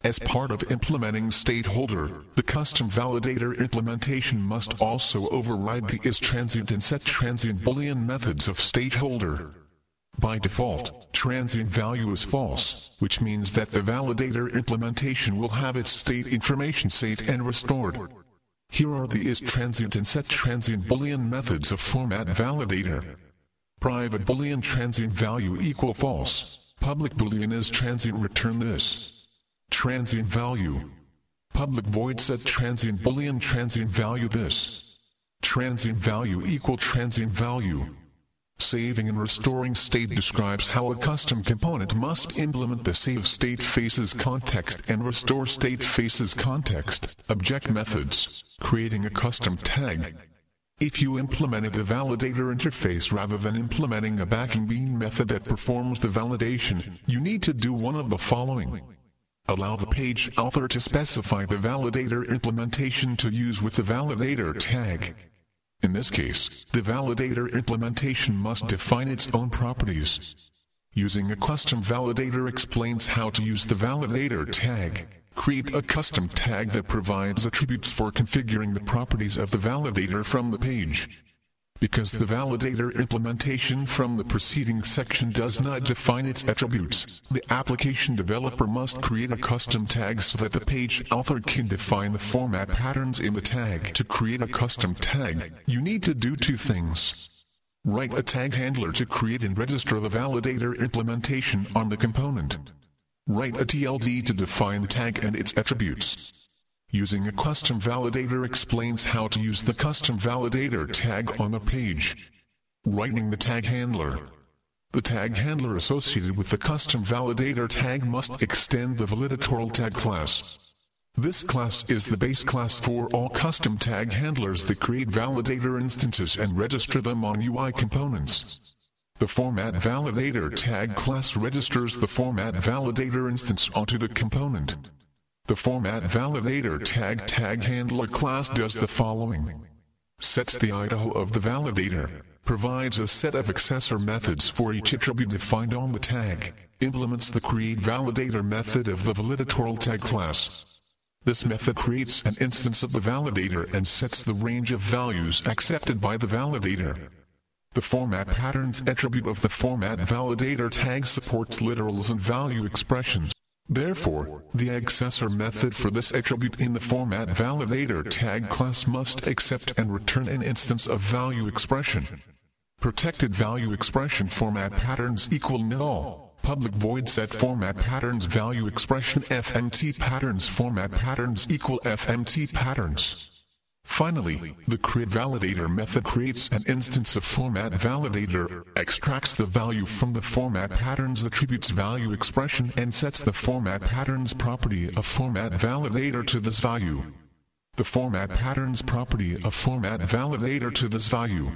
As part of implementing stateholder, the custom validator implementation must also override the isTransient and setTransient Boolean methods of stateholder. By default, transient value is false, which means that the validator implementation will have its state information saved and restored. Here are the isTransient and setTransient Boolean methods of Format Validator. Private Boolean transient value equal false. Public Boolean isTransient return this. Transient value. Public void setTransient Boolean transient value this. Transient value equal transient value. Saving and restoring state describes how a custom component must implement the save state faces context and restore state faces context object methods, creating a custom tag. If you implemented a validator interface rather than implementing a backing bean method that performs the validation, you need to do one of the following. Allow the page author to specify the validator implementation to use with the validator tag. In this case, the validator implementation must define its own properties. Using a custom validator explains how to use the validator tag. Create a custom tag that provides attributes for configuring the properties of the validator from the page. Because the validator implementation from the preceding section does not define its attributes, the application developer must create a custom tag so that the page author can define the format patterns in the tag. To create a custom tag, you need to do two things. Write a tag handler to create and register the validator implementation on the component. Write a TLD to define the tag and its attributes. Using a custom validator explains how to use the custom validator tag on the page. Writing the tag handler. The tag handler associated with the custom validator tag must extend the Validator tag class. This class is the base class for all custom tag handlers that create validator instances and register them on UI components. The Format Validator tag class registers the Format Validator instance onto the component. The Format Validator tag handler class does the following. Sets the IDO of the validator, provides a set of accessor methods for each attribute defined on the tag, implements the create validator method of the Validator tag class. This method creates an instance of the validator and sets the range of values accepted by the validator. The format patterns attribute of the Format Validator tag supports literals and value expressions. Therefore, the accessor method for this attribute in the Format Validator tag class must accept and return an instance of value expression. Protected value expression format patterns equal null. Public void set format patterns value expression FMT patterns format patterns equal FMT patterns. Finally, the create validator method creates an instance of Format Validator, extracts the value from the format patterns attributes value expression and sets the format patterns property of Format Validator to this value. The format patterns property of Format Validator to this value.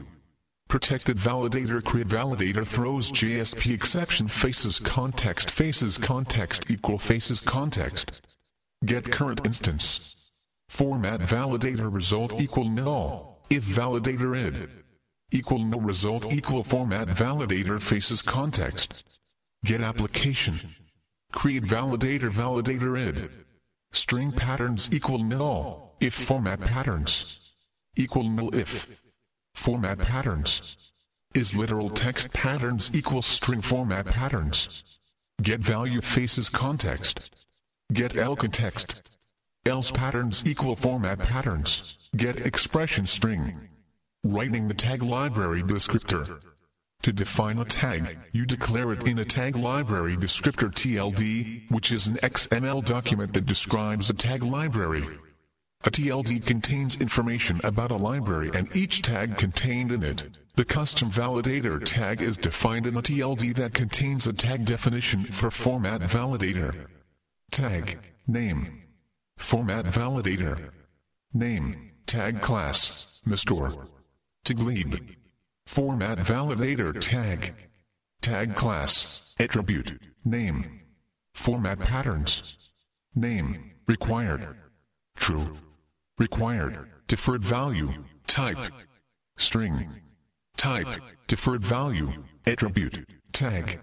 Protected validator create validator throws JSP exception faces context equal faces context. Get current instance. Format validator result equal null. If validator id equal null result equal format validator faces context. Get application. Create validator id. String patterns equal null. If format patterns equal null if format patterns is literal text patterns equal string format patterns. Get value faces context. Get context. Else patterns equal format patterns. Get expression string. Writing the tag library descriptor. To define a tag, you declare it in a tag library descriptor TLD, which is an XML document that describes a tag library. A TLD contains information about a library and each tag contained in it. The custom validator tag is defined in a TLD that contains a tag definition for Format Validator. Tag name. Format Validator. Name, tag class, Mr. Taglib. Format Validator tag. Tag class, attribute, name. Format patterns. Name, required. True. Required, deferred value, type. String. Type, deferred value, attribute, tag.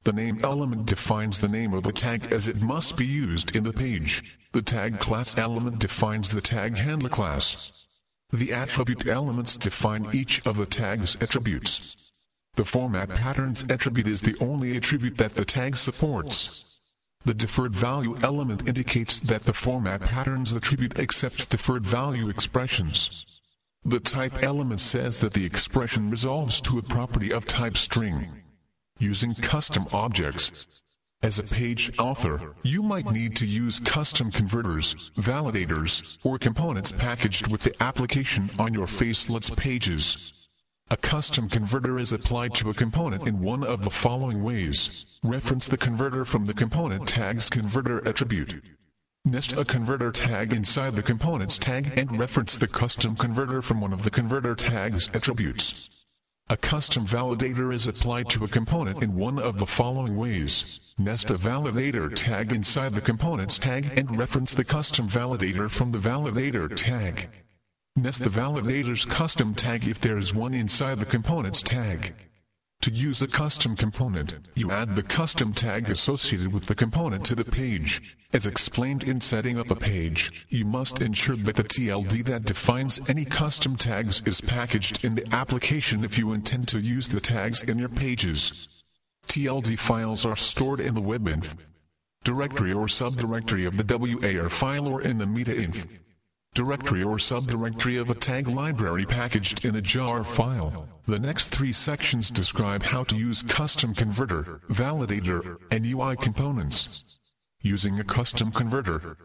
The name element defines the name of the tag as it must be used in the page. The tag class element defines the tag handler class. The attribute elements define each of the tag's attributes. The format patterns attribute is the only attribute that the tag supports. The deferred value element indicates that the format patterns attribute accepts deferred value expressions. The type element says that the expression resolves to a property of type string. Using custom objects. As a page author, you might need to use custom converters, validators, or components packaged with the application on your faceless pages. A custom converter is applied to a component in one of the following ways. Reference the converter from the component tag's converter attribute. Nest a converter tag inside the components tag and reference the custom converter from one of the converter tag's attributes. A custom validator is applied to a component in one of the following ways. Nest a validator tag inside the components tag and reference the custom validator from the validator tag. Nest the validator's custom tag if there is one inside the components tag. To use a custom component, you add the custom tag associated with the component to the page. As explained in setting up a page, you must ensure that the TLD that defines any custom tags is packaged in the application if you intend to use the tags in your pages. TLD files are stored in the webinf directory or subdirectory of the WAR file or in the metainf directory or subdirectory of a tag library packaged in a jar file. The next three sections describe how to use custom converter, validator, and UI components. Using a custom converter.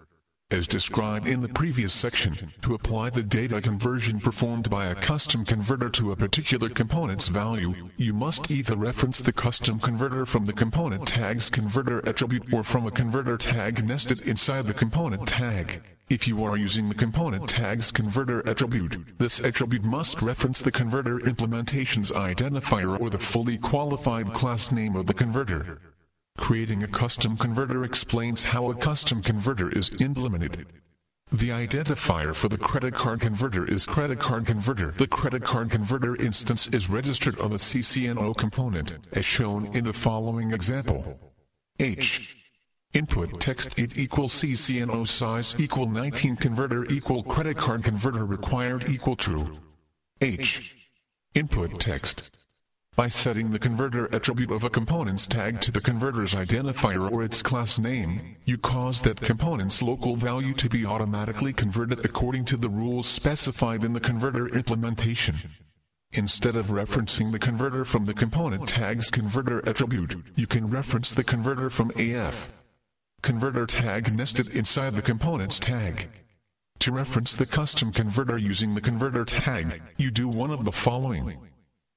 As described in the previous section, to apply the data conversion performed by a custom converter to a particular component's value, you must either reference the custom converter from the component tag's converter attribute or from a converter tag nested inside the component tag. If you are using the component tag's converter attribute, this attribute must reference the converter implementation's identifier or the fully qualified class name of the converter. Creating a custom converter explains how a custom converter is implemented. The identifier for the credit card converter is credit card converter. The credit card converter instance is registered on the CCNO component, as shown in the following example. H. Input text int equals CCNO size equal 19 converter equal credit card converter required equal true. H. Input text. By setting the converter attribute of a component's tag to the converter's identifier or its class name, you cause that component's local value to be automatically converted according to the rules specified in the converter implementation. Instead of referencing the converter from the component tag's converter attribute, you can reference the converter from AF. Converter tag nested inside the component's tag. To reference the custom converter using the converter tag, you do one of the following.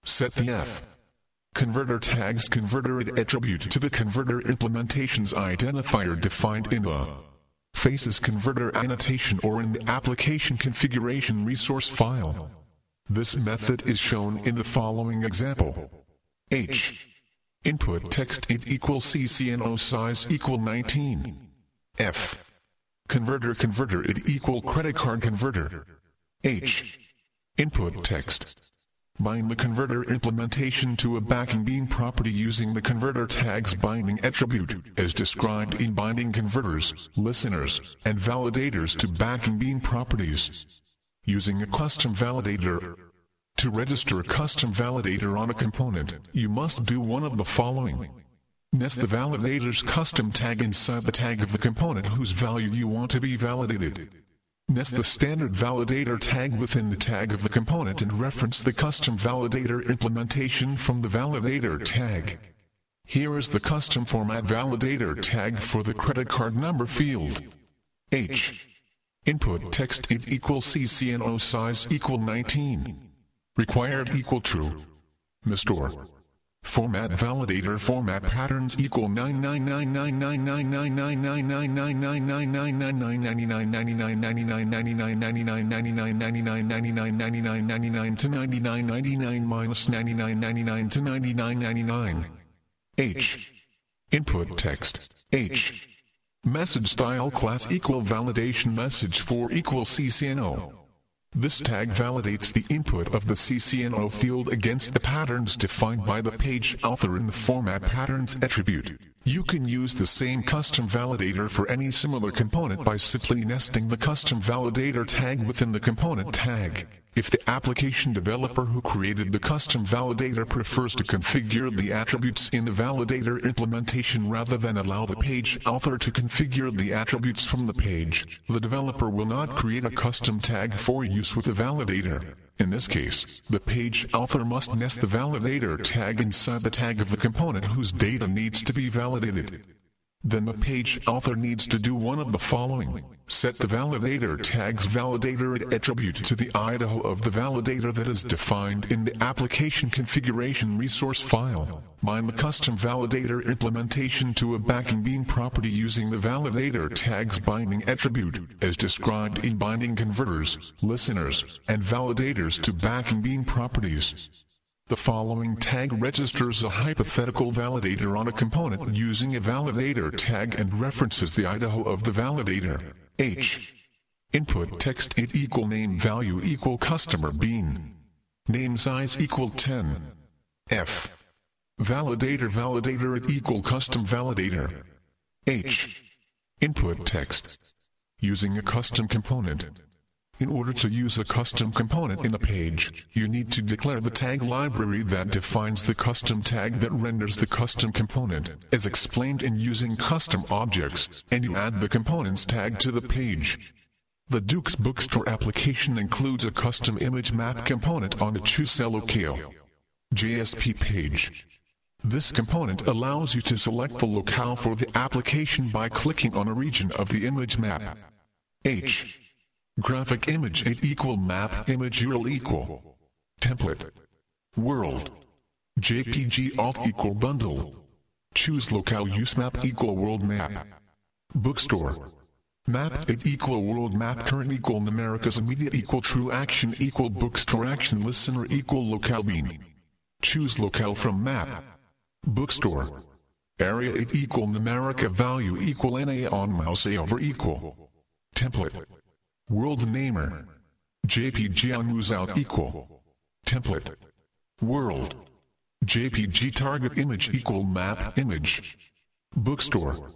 Set the F. Converter tag's converter attribute to the converter implementation's identifier defined in the faces converter annotation or in the application configuration resource file. This method is shown in the following example. H. Input text int equals CCNO size equal 19. F. Converter it equal credit card converter. H. Input text. Bind the converter implementation to a backing bean property using the converter tag's binding attribute, as described in binding converters, listeners, and validators to backing bean properties. Using a custom validator. To register a custom validator on a component, you must do one of the following. Nest the validator's custom tag inside the tag of the component whose value you want to be validated. Nest the standard validator tag within the tag of the component and reference the custom validator implementation from the validator tag. Here is the custom format validator tag for the credit card number field. H. Input text int equals CCNO size equal 19. Required equal true. Mistore. Format validator format patterns equal 9999999999999999999999999 to 9999. H. Input text, H. Message style class equal validation message for equal CCNO. This tag validates the input of the CCNO field against the patterns defined by the page author in the format patterns attribute. You can use the same custom validator for any similar component by simply nesting the custom validator tag within the component tag. If the application developer who created the custom validator prefers to configure the attributes in the validator implementation rather than allow the page author to configure the attributes from the page, the developer will not create a custom tag for use with the validator. In this case, the page author must nest the validator tag inside the tag of the component whose data needs to be validated. Then the page author needs to do one of the following. Set the validator tag's validator attribute to the IDO of the validator that is defined in the application configuration resource file. Bind the custom validator implementation to a backing bean property using the validator tag's binding attribute, as described in binding converters, listeners, and validators to backing bean properties. The following tag registers a hypothetical validator on a component using a validator tag and references the IDO of the validator. H. Input text int equal name value equal customer bean. Name size equal 10. F. Validator it equal custom validator. H. Input text. Using a custom component. In order to use a custom component in a page, you need to declare the tag library that defines the custom tag that renders the custom component, as explained in using custom objects, and you add the components tag to the page. The Duke's Bookstore application includes a custom image map component on the CustomUI JSP page. This component allows you to select the locale for the application by clicking on a region of the image map. H. Graphic image it equal map image URL equal template world JPG alt equal bundle choose locale use map equal world map bookstore map it equal world map current equal numericus immediate equal true action equal bookstore action listener equal locale bean choose locale from map bookstore area it equal numerica value equal NA on mouse A over equal template world namer JPG on mouse out equal template world JPG target image equal map image bookstore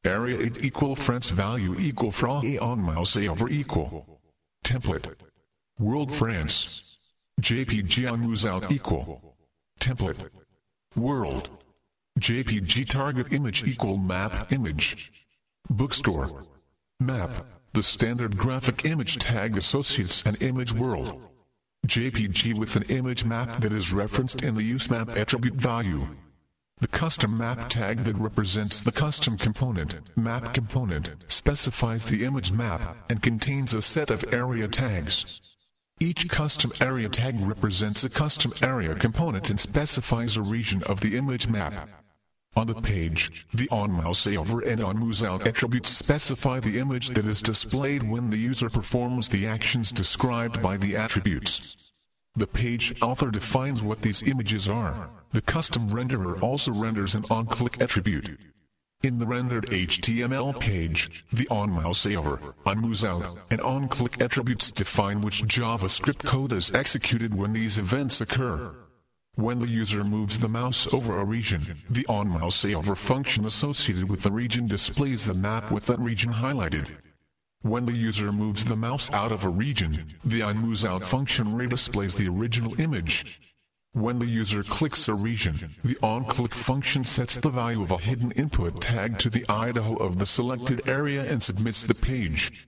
area it equal France value equal fra A on mouse A over equal template world France JPG on mouse out equal template world JPG target image equal map image bookstore map. The standard graphic image tag associates an image world JPG with an image map that is referenced in the useMap attribute value. The custom map tag that represents the custom component, map component, specifies the image map and contains a set of area tags. Each custom area tag represents a custom area component and specifies a region of the image map. On the page, the onMouse over and onMouseOut attributes specify the image that is displayed when the user performs the actions described by the attributes. The page author defines what these images are. The custom renderer also renders an onClick attribute. In the rendered HTML page, the onMouse over, onMouseOut, and onClick attributes define which JavaScript code is executed when these events occur. When the user moves the mouse over a region, the onMouseOver function associated with the region displays the map with that region highlighted. When the user moves the mouse out of a region, the onMouseOut function redisplays the original image. When the user clicks a region, the onClick function sets the value of a hidden input tag to the IDO of the selected area and submits the page.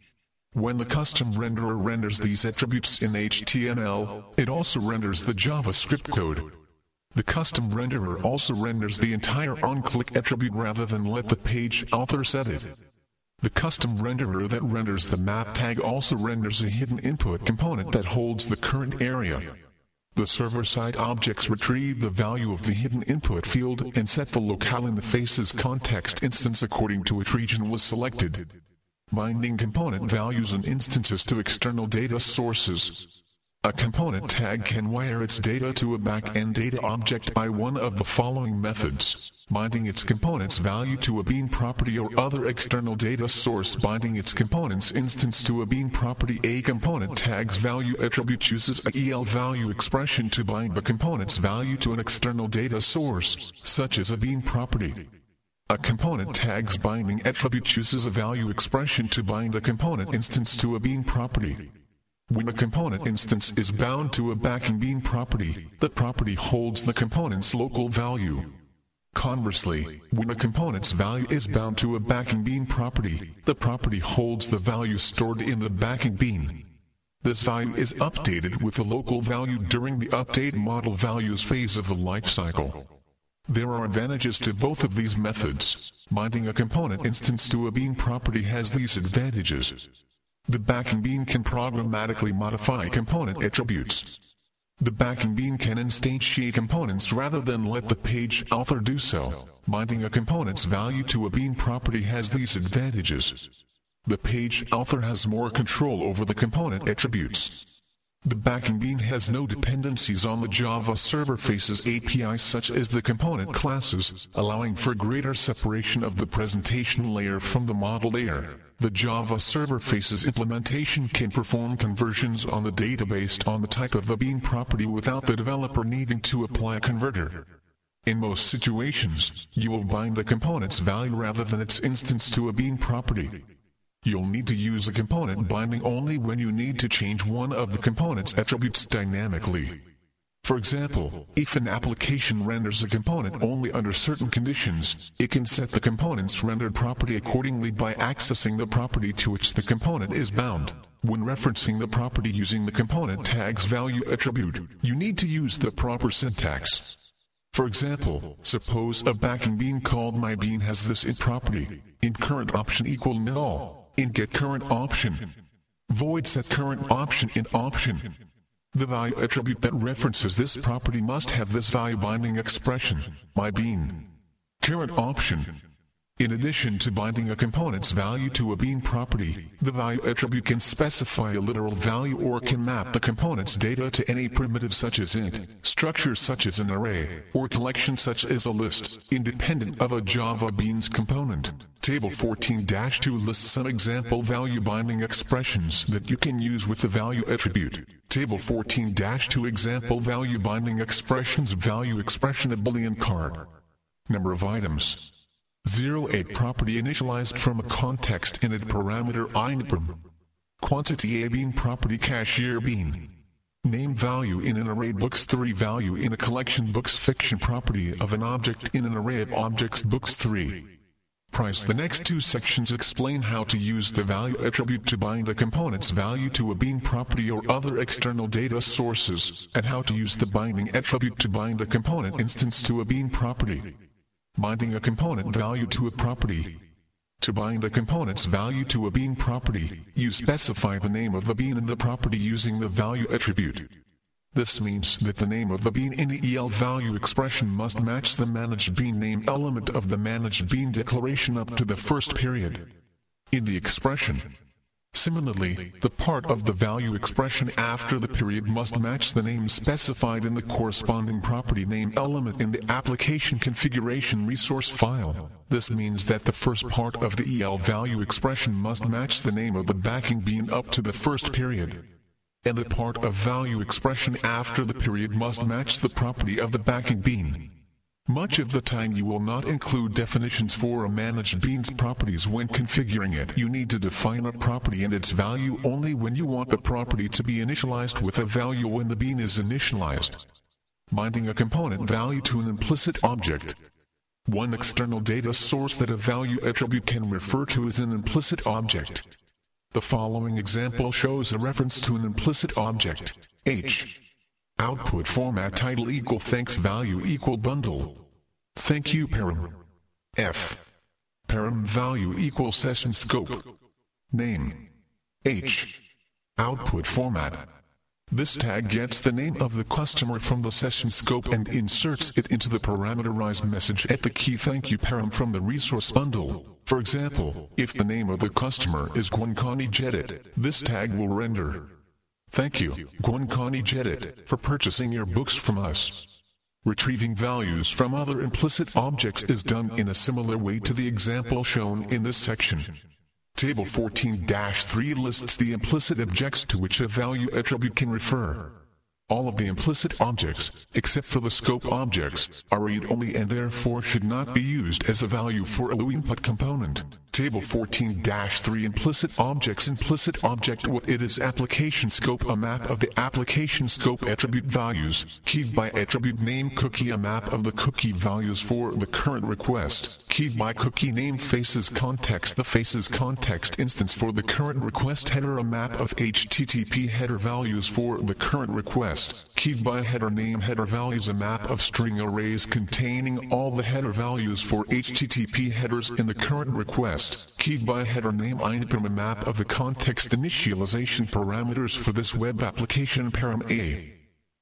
When the custom renderer renders these attributes in HTML, it also renders the JavaScript code. The custom renderer also renders the entire onClick attribute rather than let the page author set it. The custom renderer that renders the map tag also renders a hidden input component that holds the current area. The server-side objects retrieve the value of the hidden input field and set the locale in the faces context instance according to which region was selected. Binding component values and instances to external data sources. A component tag can wire its data to a back-end data object by one of the following methods: binding its component's value to a bean property or other external data source. Binding its component's instance to a bean property. A component tag's value attribute uses a EL value expression to bind the component's value to an external data source, such as a bean property. A component tag's binding attribute uses a value expression to bind a component instance to a bean property. When a component instance is bound to a backing bean property, the property holds the component's local value. Conversely, when a component's value is bound to a backing bean property, the property holds the value stored in the backing bean. This value is updated with the local value during the update model values phase of the lifecycle. There are advantages to both of these methods. Binding a component instance to a bean property has these advantages. The backing bean can programmatically modify component attributes. The backing bean can instantiate components rather than let the page author do so. Binding a component's value to a bean property has these advantages. The page author has more control over the component attributes. The backing bean has no dependencies on the Java Server Faces API such as the component classes, allowing for greater separation of the presentation layer from the model layer. The Java Server Faces implementation can perform conversions on the data based on the type of the bean property without the developer needing to apply a converter. In most situations, you will bind a component's value rather than its instance to a bean property. You'll need to use a component binding only when you need to change one of the component's attributes dynamically. For example, if an application renders a component only under certain conditions, it can set the component's rendered property accordingly by accessing the property to which the component is bound. When referencing the property using the component tag's value attribute, you need to use the proper syntax. For example, suppose a backing bean called myBean has this int property, int current option equal null. In get current option, void set current option int option. The value attribute that references this property must have this value binding expression, myBean current option. In addition to binding a component's value to a bean property, the value attribute can specify a literal value or can map the component's data to any primitive such as int, structure such as an array, or collection such as a list, independent of a Java Beans component. Table 14-2 lists some example value binding expressions that you can use with the value attribute. Table 14-2 example value binding expressions. Value expression: a Boolean card. Number of items. 08 property initialized from a context init parameter initParam. Quantity: a bean property cashier bean. Name value in an array books 3 value in a collection books fiction property of an object in an array of objects books 3. Price. The next two sections explain how to use the value attribute to bind a component's value to a bean property or other external data sources, and how to use the binding attribute to bind a component instance to a bean property. Binding a component value to a property. To bind a component's value to a bean property, you specify the name of the bean in the property using the value attribute. This means that the name of the bean in the EL value expression must match the managed bean name element of the managed bean declaration up to the first period in the expression. Similarly, the part of the value expression after the period must match the name specified in the corresponding property name element in the application configuration resource file. This means that the first part of the EL value expression must match the name of the backing bean up to the first period, and the part of value expression after the period must match the property of the backing bean. Much of the time you will not include definitions for a managed bean's properties when configuring it. You need to define a property and its value only when you want the property to be initialized with a value when the bean is initialized. Binding a component value to an implicit object. One external data source that a value attribute can refer to is an implicit object. The following example shows a reference to an implicit object. H. Output format title equal thanks value equal bundle. Thank you param. F. Param value equal session scope. Name. H. Output format. This tag gets the name of the customer from the session scope and inserts it into the parameterized message at the key thank you param from the resource bundle. For example, if the name of the customer is Gwenkani Jedit, this tag will render Thank you, Gwen Connie Jedit, for purchasing your books from us. Retrieving values from other implicit objects is done in a similar way to the example shown in this section. Table 14-3 lists the implicit objects to which a value attribute can refer. All of the implicit objects, except for the scope objects, are read-only and therefore should not be used as a value for a input component. Table 14-3 Implicit objects. Implicit object what it is application scope, a map of the application scope attribute values, keyed by attribute name cookie, a map of the cookie values for the current request, keyed by cookie name faces context, the faces context instance for the current request header, a map of HTTP header values for the current request, keyed by header name header values, a map of string arrays containing all the header values for HTTP headers in the current request, keyed by header name item, a map of the context initialization parameters for this web application param a.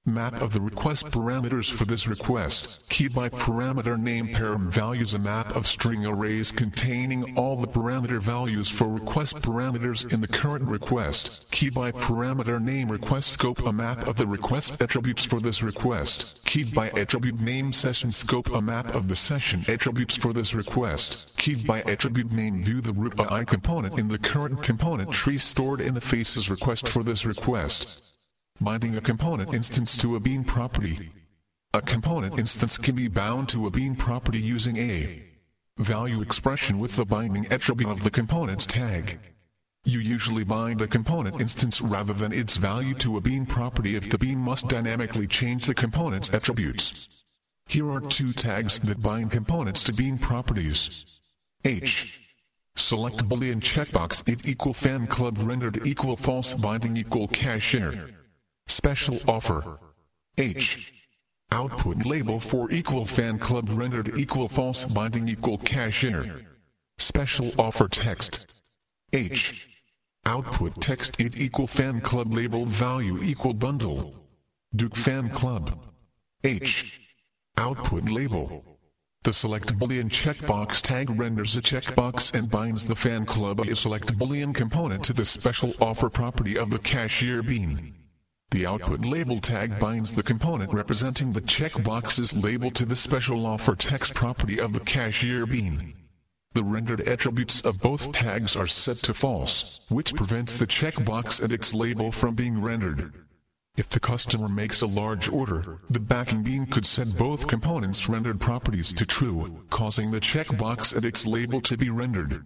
Map of the request parameters for this request, keyed by parameter name param values, a map of string arrays containing all the parameter values for request parameters in the current request, keyed by parameter name request scope, a map of the request attributes for this request, keyed by attribute name session scope, a map of the session attributes for this request, keyed by attribute name view, the root AI component in the current component tree stored in the faces request for this request. Binding a component instance to a bean property. A component instance can be bound to a bean property using a value expression with the binding attribute of the component's tag. You usually bind a component instance rather than its value to a bean property if the bean must dynamically change the component's attributes. Here are two tags that bind components to bean properties. H. Select Boolean checkbox it equal fan club rendered equal false binding equal cashier. Special offer. H. Output label for equal fan club rendered equal false binding equal cashier. Special offer text. H. Output text it equal fan club label value equal bundle. Duke fan club. H. Output label. The select Boolean checkbox tag renders a checkbox and binds the fan club a select Boolean component to the special offer property of the cashier bean. The output label tag binds the component representing the checkbox's label to the special offer text property of the cashier bean. The rendered attributes of both tags are set to false, which prevents the checkbox and its label from being rendered. If the customer makes a large order, the backing bean could set both components' rendered properties to true, causing the checkbox and its label to be rendered.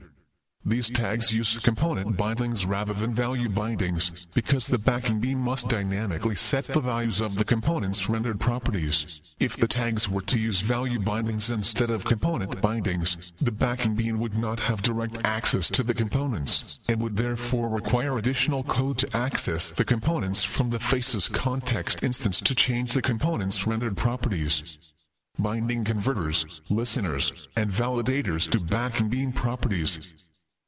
These tags use component bindings rather than value bindings, because the backing bean must dynamically set the values of the component's rendered properties. If the tags were to use value bindings instead of component bindings, the backing bean would not have direct access to the components, and would therefore require additional code to access the components from the faces context instance to change the component's rendered properties. Binding converters, listeners, and validators to backing bean properties.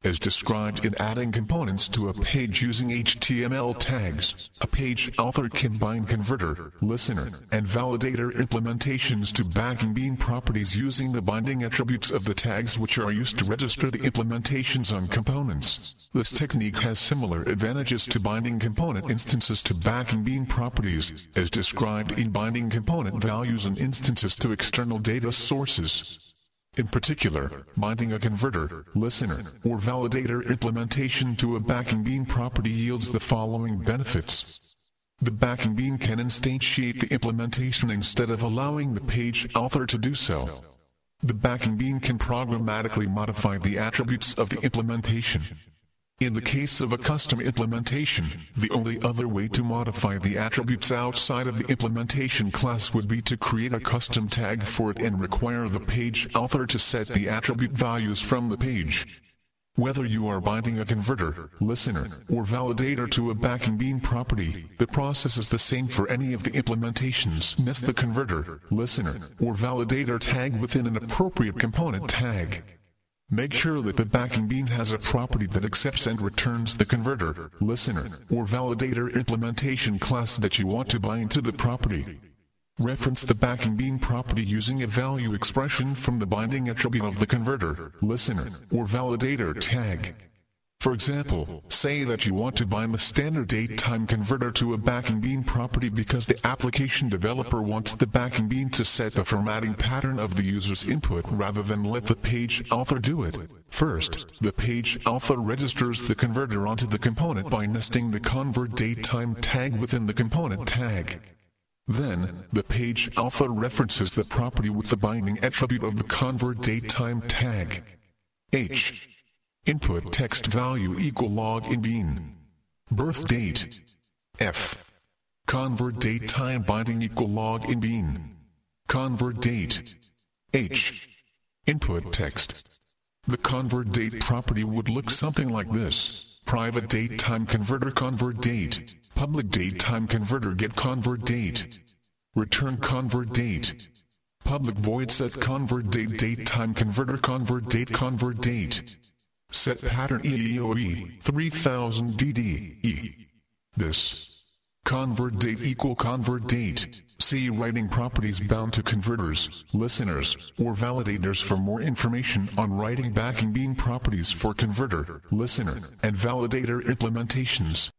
As described in adding components to a page using HTML tags, a page author can bind converter, listener, and validator implementations to backing bean properties using the binding attributes of the tags which are used to register the implementations on components. This technique has similar advantages to binding component instances to backing bean properties, as described in binding component values and instances to external data sources. In particular, binding a converter, listener, or validator implementation to a backing bean property yields the following benefits. The backing bean can instantiate the implementation instead of allowing the page author to do so. The backing bean can programmatically modify the attributes of the implementation. In the case of a custom implementation, the only other way to modify the attributes outside of the implementation class would be to create a custom tag for it and require the page author to set the attribute values from the page. Whether you are binding a converter, listener, or validator to a backing bean property, the process is the same for any of the implementations. Nest the converter, listener, or validator tag within an appropriate component tag. Make sure that the backing bean has a property that accepts and returns the converter, listener, or validator implementation class that you want to bind to the property. Reference the backing bean property using a value expression from the binding attribute of the converter, listener, or validator tag. For example, say that you want to bind the standard date-time converter to a backing bean property because the application developer wants the backing bean to set the formatting pattern of the user's input rather than let the page author do it. First, the page author registers the converter onto the component by nesting the convert datetime tag within the component tag. Then, the page author references the property with the binding attribute of the convert datetime tag. H. Input text value equal log in bean. Birth date. F. Convert datetime binding equal log in bean. Convert date. H. Input text. The convert date property would look something like this. Private datetime converter convert date. Public datetime converter get convert date. Return convert date. Public void set convert date datetime converter convert date convert date. Set pattern EEOE 3000 DDE. This. Convert date equal convert date. See writing properties bound to converters, listeners, or validators for more information on writing backing bean properties for converter, listener, and validator implementations.